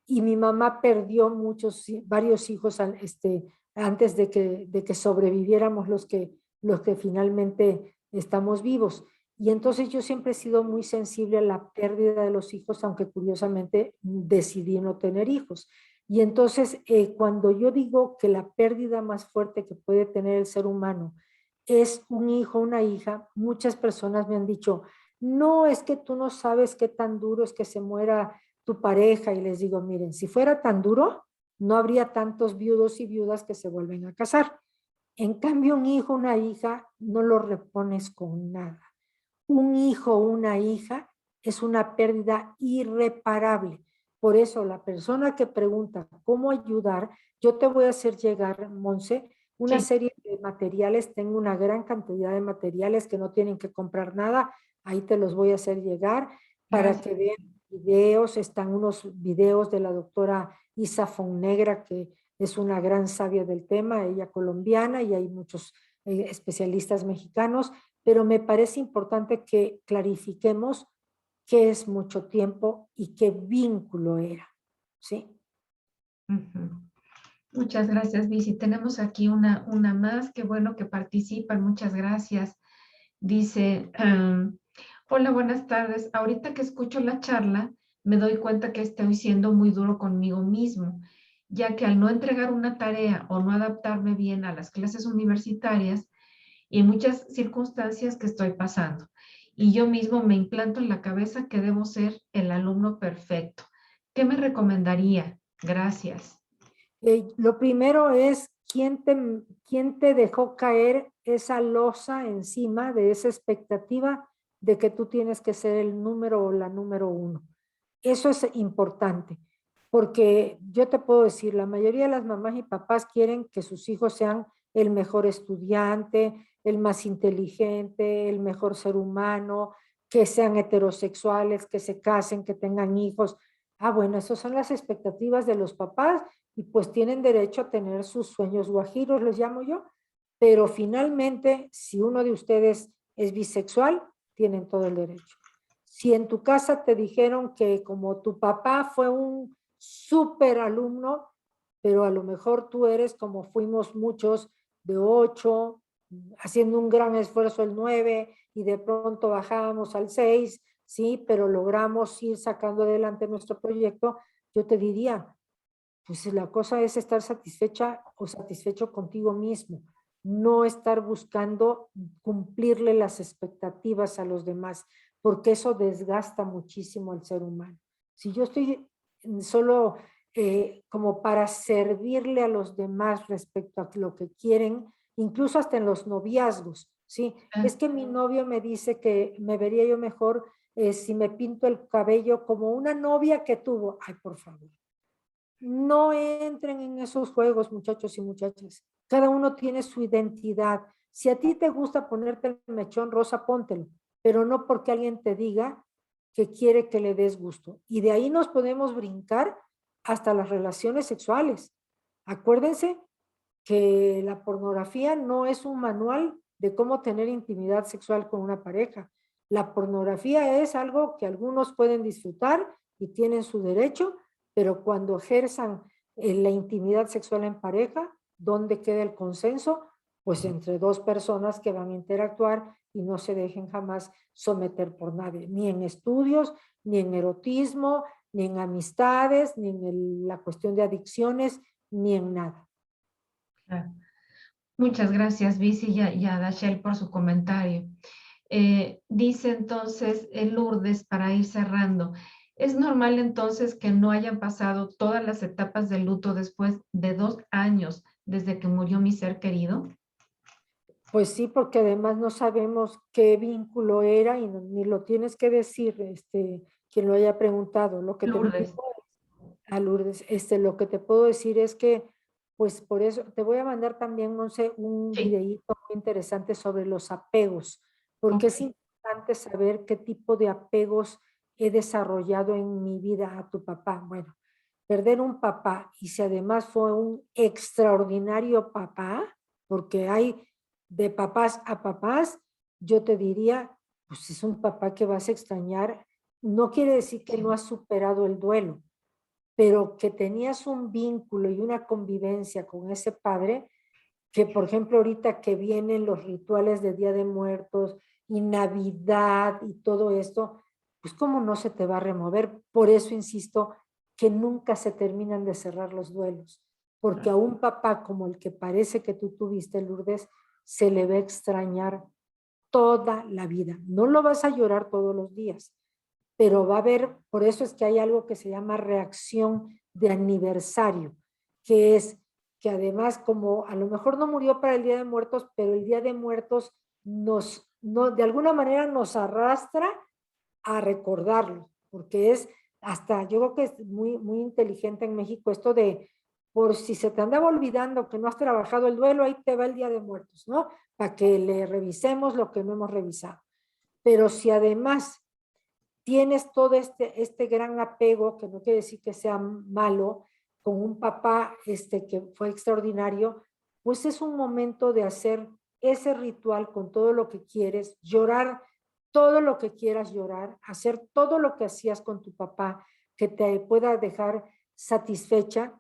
y mi mamá perdió varios hijos antes de que sobreviviéramos los que finalmente estamos vivos. Y entonces yo siempre he sido muy sensible a la pérdida de los hijos, aunque curiosamente decidí no tener hijos. Y entonces cuando yo digo que la pérdida más fuerte que puede tener el ser humano es un hijo, una hija, muchas personas me han dicho, no, es que tú no sabes qué tan duro es que se muera tu pareja, y les digo, miren, si fuera tan duro, no habría tantos viudos y viudas que se vuelven a casar. En cambio, un hijo, una hija, no lo repones con nada. Un hijo o una hija es una pérdida irreparable. Por eso, la persona que pregunta cómo ayudar, yo te voy a hacer llegar, Monse, una Sí, serie de materiales. Tengo una gran cantidad de materiales que no tienen que comprar nada. ahí te los voy a hacer llegar para que Gracias. vean videos. Están unos videos de la doctora Isa Fonnegra, que es una gran sabia del tema, ella colombiana, y hay muchos especialistas mexicanos, pero me parece importante que clarifiquemos qué es mucho tiempo y qué vínculo era, ¿sí? Ujú. Muchas gracias, Vici. Tenemos aquí una más, qué bueno que participan, muchas gracias. Dice, hola, buenas tardes. Ahorita que escucho la charla, me doy cuenta que estoy siendo muy duro conmigo mismo, ya que al no entregar una tarea o no adaptarme bien a las clases universitarias y en muchas circunstancias que estoy pasando, y yo mismo me implanto en la cabeza que debo ser el alumno perfecto. ¿Qué me recomendaría? Gracias. Lo primero es quién te dejó caer esa losa encima de esa expectativa de que tú tienes que ser el número o la número uno. Eso es importante, porque yo te puedo decir, la mayoría de las mamás y papás quieren que sus hijos sean el mejor estudiante, el más inteligente, el mejor ser humano, que sean heterosexuales, que se casen, que tengan hijos. Ah, bueno, esas son las expectativas de los papás y pues tienen derecho a tener sus sueños guajiros, les llamo yo, pero finalmente, si uno de ustedes es bisexual, tienen todo el derecho. Si en tu casa te dijeron que como tu papá fue un súper alumno, pero a lo mejor tú eres como fuimos muchos de 8, haciendo un gran esfuerzo el 9 y de pronto bajábamos al 6, sí, pero logramos ir sacando adelante nuestro proyecto, yo te diría, pues la cosa es estar satisfecha o satisfecho contigo mismo, no estar buscando cumplirle las expectativas a los demás, porque eso desgasta muchísimo al ser humano. Si yo estoy solo como para servirle a los demás respecto a lo que quieren, incluso hasta en los noviazgos, ¿sí? Ah, Es que mi novio me dice que me vería yo mejor si me pinto el cabello como una novia que tuvo. Ay, por favor. No entren en esos juegos, muchachos y muchachas. Cada uno tiene su identidad. Si a ti te gusta ponerte el mechón rosa, póntelo, pero no porque alguien te diga que quiere que le des gusto. Y de ahí nos podemos brincar hasta las relaciones sexuales. Acuérdense que la pornografía no es un manual de cómo tener intimidad sexual con una pareja. La pornografía es algo que algunos pueden disfrutar y tienen su derecho, pero cuando ejerzan la intimidad sexual en pareja, ¿dónde queda el consenso? Pues entre dos personas que van a interactuar y no se dejen jamás someter por nadie, ni en estudios, ni en erotismo, ni en amistades, ni en la cuestión de adicciones, ni en nada. claro. Muchas gracias, Vici, y a Dachel por su comentario. Dice entonces Lourdes, para ir cerrando, ¿es normal entonces que no hayan pasado todas las etapas del luto después de 2 años desde que murió mi ser querido? Pues sí, porque además no sabemos qué vínculo era y ni lo tienes que decir, quien lo haya preguntado. Lo que te puedo, Lourdes, a Lourdes, lo que te puedo decir es que, pues por eso, te voy a mandar también, no sé, un sí, videíto muy interesante sobre los apegos, porque ok, es importante saber qué tipo de apegos he desarrollado en mi vida a tu papá. Bueno, perder un papá y si además fue un extraordinario papá, porque hay de papás a papás, yo te diría, pues es un papá que vas a extrañar. No quiere decir que no sí, has superado el duelo, pero que tenías un vínculo y una convivencia con ese padre, que por ejemplo ahorita que vienen los rituales de Día de Muertos y Navidad y todo esto, pues cómo no se te va a remover. Por eso insisto que nunca se terminan de cerrar los duelos, porque a un papá como el que parece que tú tuviste, Lourdes, se le va a extrañar toda la vida. No lo vas a llorar todos los días, pero va a haber, por eso es que hay algo que se llama reacción de aniversario, que es que además como a lo mejor no murió para el Día de Muertos, pero el Día de Muertos no, de alguna manera nos arrastra a recordarlo, porque es hasta, yo creo que es muy, muy inteligente en México esto de, por si se te andaba olvidando que no has trabajado el duelo, ahí te va el Día de Muertos, ¿no? Para que le revisemos lo que no hemos revisado. Pero si además tienes todo este gran apego, que no quiere decir que sea malo, con un papá que fue extraordinario, pues es un momento de hacer ese ritual con todo lo que quieres, llorar todo lo que quieras llorar, hacer todo lo que hacías con tu papá que te pueda dejar satisfecha.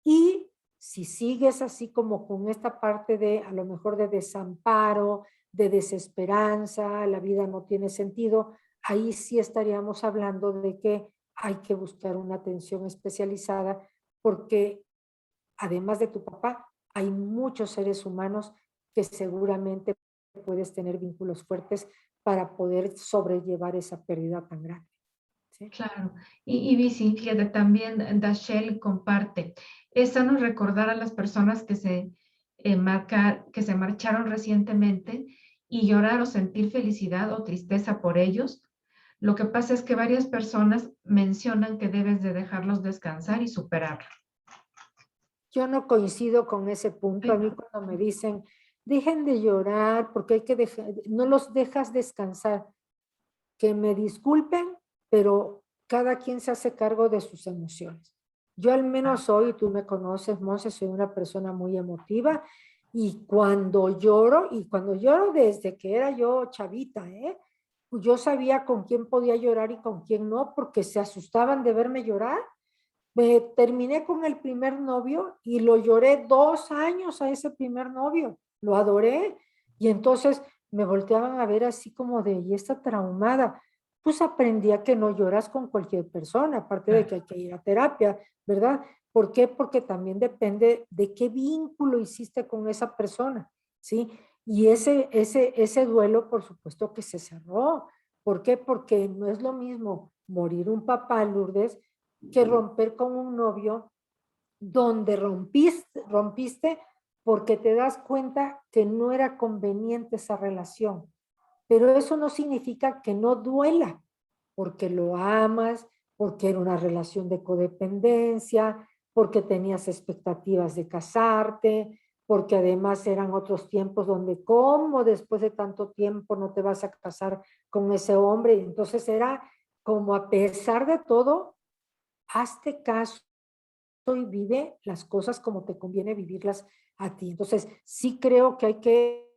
Y si sigues así como con esta parte de a lo mejor de desamparo, de desesperanza, la vida no tiene sentido, ahí sí estaríamos hablando de que hay que buscar una atención especializada porque además de tu papá, hay muchos seres humanos que seguramente puedes tener vínculos fuertes para poder sobrellevar esa pérdida tan grande. ¿Sí? Claro. Y Vici, fíjate, también Dashel comparte. Es sano recordar a las personas que se marcharon recientemente y llorar o sentir felicidad o tristeza por ellos. Lo que pasa es que varias personas mencionan que debes de dejarlos descansar y superarlo. Yo no coincido con ese punto. A mí cuando me dicen, dejen de llorar porque hay que dejar, no los dejas descansar. Que me disculpen, pero cada quien se hace cargo de sus emociones. Yo al menos hoy, tú me conoces, Monse, soy una persona muy emotiva y cuando lloro desde que era yo chavita, yo sabía con quién podía llorar y con quién no, porque se asustaban de verme llorar. Me terminé con el primer novio y lo lloré 2 años a ese primer novio, lo adoré y entonces me volteaban a ver así como de, y está traumada. Pues aprendí a que no lloras con cualquier persona, aparte de que hay que ir a terapia, ¿verdad? ¿Por qué? Porque también depende de qué vínculo hiciste con esa persona, ¿sí? Y ese duelo, por supuesto que se cerró. ¿Por qué? Porque no es lo mismo morir un papá, Lourdes, que romper con un novio donde rompiste porque te das cuenta que no era conveniente esa relación. Pero eso no significa que no duela, porque lo amas, porque era una relación de codependencia, porque tenías expectativas de casarte, porque además eran otros tiempos donde como después de tanto tiempo no te vas a casar con ese hombre. Entonces era como a pesar de todo, hazte caso y vive las cosas como te conviene vivirlas a ti. Entonces, sí creo que hay que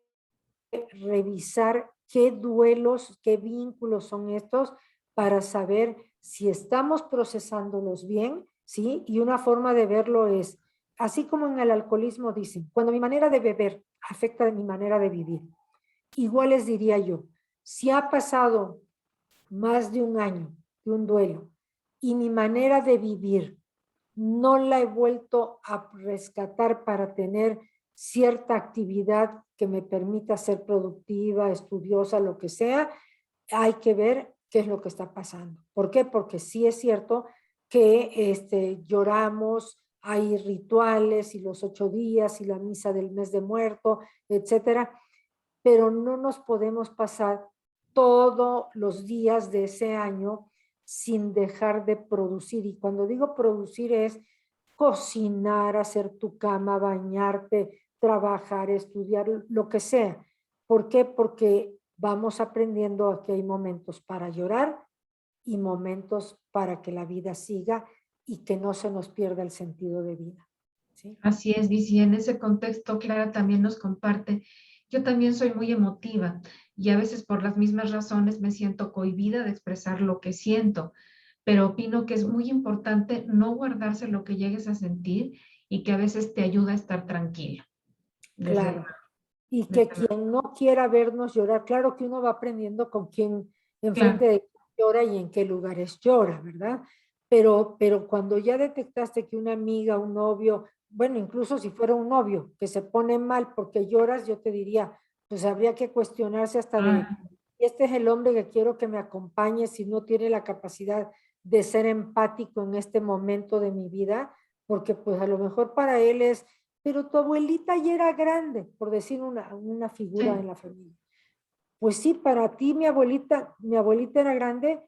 revisar qué duelos, qué vínculos son estos para saber si estamos procesándolos bien, ¿sí? Y una forma de verlo es, así como en el alcoholismo dicen, cuando mi manera de beber afecta mi manera de vivir, igual les diría yo, si ha pasado más de un año de un duelo y mi manera de vivir no la he vuelto a rescatar para tener cierta actividad que me permita ser productiva, estudiosa, lo que sea, hay que ver qué es lo que está pasando. ¿Por qué? Porque sí es cierto que lloramos, hay rituales y los 8 días y la misa del mes de muerto, etcétera, pero no nos podemos pasar todos los días de ese año sin dejar de producir. Y cuando digo producir es cocinar, hacer tu cama, bañarte, trabajar, estudiar, lo que sea. ¿Por qué? Porque vamos aprendiendo a que hay momentos para llorar y momentos para que la vida siga y que no se nos pierda el sentido de vida. ¿Sí? Así es, Vici, y en ese contexto Clara también nos comparte. Yo también soy muy emotiva y a veces por las mismas razones me siento cohibida de expresar lo que siento, pero opino que es muy importante no guardarse lo que llegues a sentir y que a veces te ayuda a estar tranquilo. Desde, Claro. Y que desde- quien no quiera vernos llorar, claro que uno va aprendiendo con quién enfrente claro, de quién llora y en qué lugares llora, ¿verdad? Pero cuando ya detectaste que una amiga, un novio, bueno, incluso si fuera un novio que se pone mal porque lloras, yo te diría, pues habría que cuestionarse hasta de, ah, este es el hombre que quiero que me acompañe si no tiene la capacidad de ser empático en este momento de mi vida, porque pues a lo mejor para él es pero tu abuelita ya era grande, por decir una figura sí, en la familia. Pues sí, para ti mi abuelita era grande,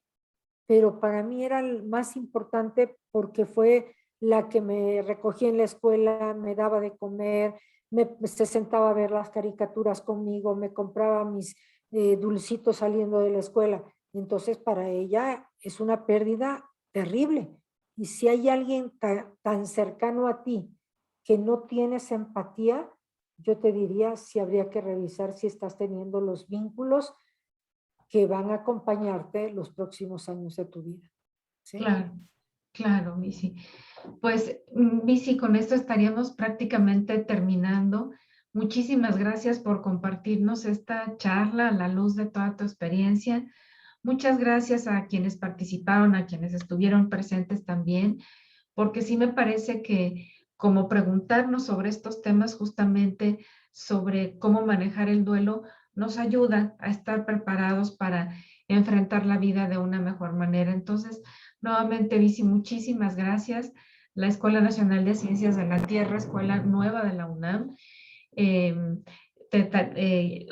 pero para mí era el más importante porque fue la que me recogía en la escuela, me daba de comer, se sentaba a ver las caricaturas conmigo, me compraba dulcitos saliendo de la escuela. Entonces, para ella es una pérdida terrible. Y si hay alguien tan cercano a ti que no tienes empatía, yo te diría si habría que revisar si estás teniendo los vínculos que van a acompañarte los próximos años de tu vida. ¿Sí? Claro, claro, Missy. Pues, Missy, con esto estaríamos prácticamente terminando. Muchísimas gracias por compartirnos esta charla a la luz de toda tu experiencia. Muchas gracias a quienes participaron, a quienes estuvieron presentes también, porque sí me parece que como preguntarnos sobre estos temas, justamente sobre cómo manejar el duelo, nos ayuda a estar preparados para enfrentar la vida de una mejor manera. Entonces, nuevamente, Vici, muchísimas gracias. La Escuela Nacional de Ciencias de la Tierra, escuela nueva de la UNAM. Eh,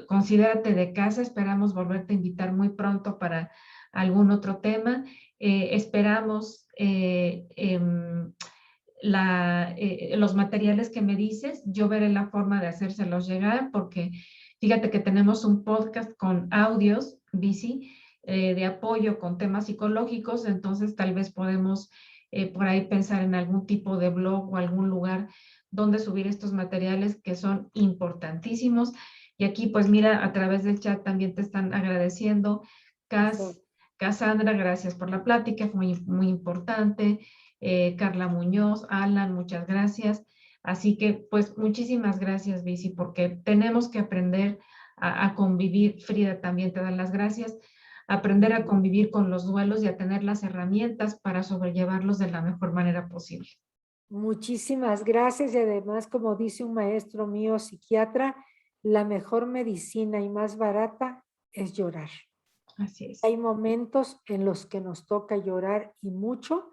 considérate de casa, esperamos volverte a invitar muy pronto para algún otro tema. Esperamos los materiales que me dices, yo veré la forma de hacérselos llegar, porque fíjate que tenemos un podcast con audios, Bici, de apoyo con temas psicológicos, entonces tal vez podemos por ahí pensar en algún tipo de blog o algún lugar donde subir estos materiales que son importantísimos. Y aquí, pues mira, a través del chat también te están agradeciendo. Cassandra, gracias por la plática, fue muy, muy importante. Carla Muñoz, Alan, muchas gracias. Así que, pues, muchísimas gracias, Bici, porque tenemos que aprender a convivir. Frida también te da las gracias. Aprender a convivir con los duelos y a tener las herramientas para sobrellevarlos de la mejor manera posible. Muchísimas gracias y además, como dice un maestro mío psiquiatra, la mejor medicina y más barata es llorar. Así es. Hay momentos en los que nos toca llorar y mucho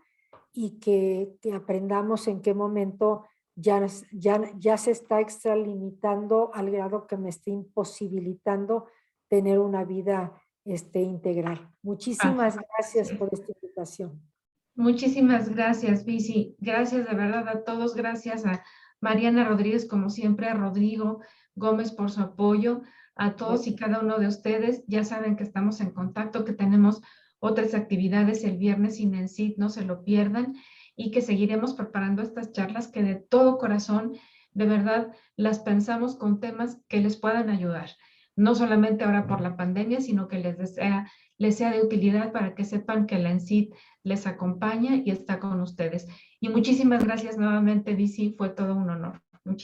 y que aprendamos en qué momento ya se está extralimitando al grado que me está imposibilitando tener una vida integral. Muchísimas gracias por esta invitación. Muchísimas gracias, Bici. Gracias de verdad a todos. Gracias a Mariana Rodríguez, como siempre, a Rodrigo Gómez por su apoyo, a todos y cada uno de ustedes. Ya saben que estamos en contacto, que tenemos otras actividades el viernes sin ENCID, no se lo pierdan, y que seguiremos preparando estas charlas que de todo corazón, de verdad, las pensamos con temas que les puedan ayudar. No solamente ahora por la pandemia, sino que les sea de utilidad para que sepan que la ENCID les acompaña y está con ustedes. Y muchísimas gracias nuevamente, Bici, fue todo un honor.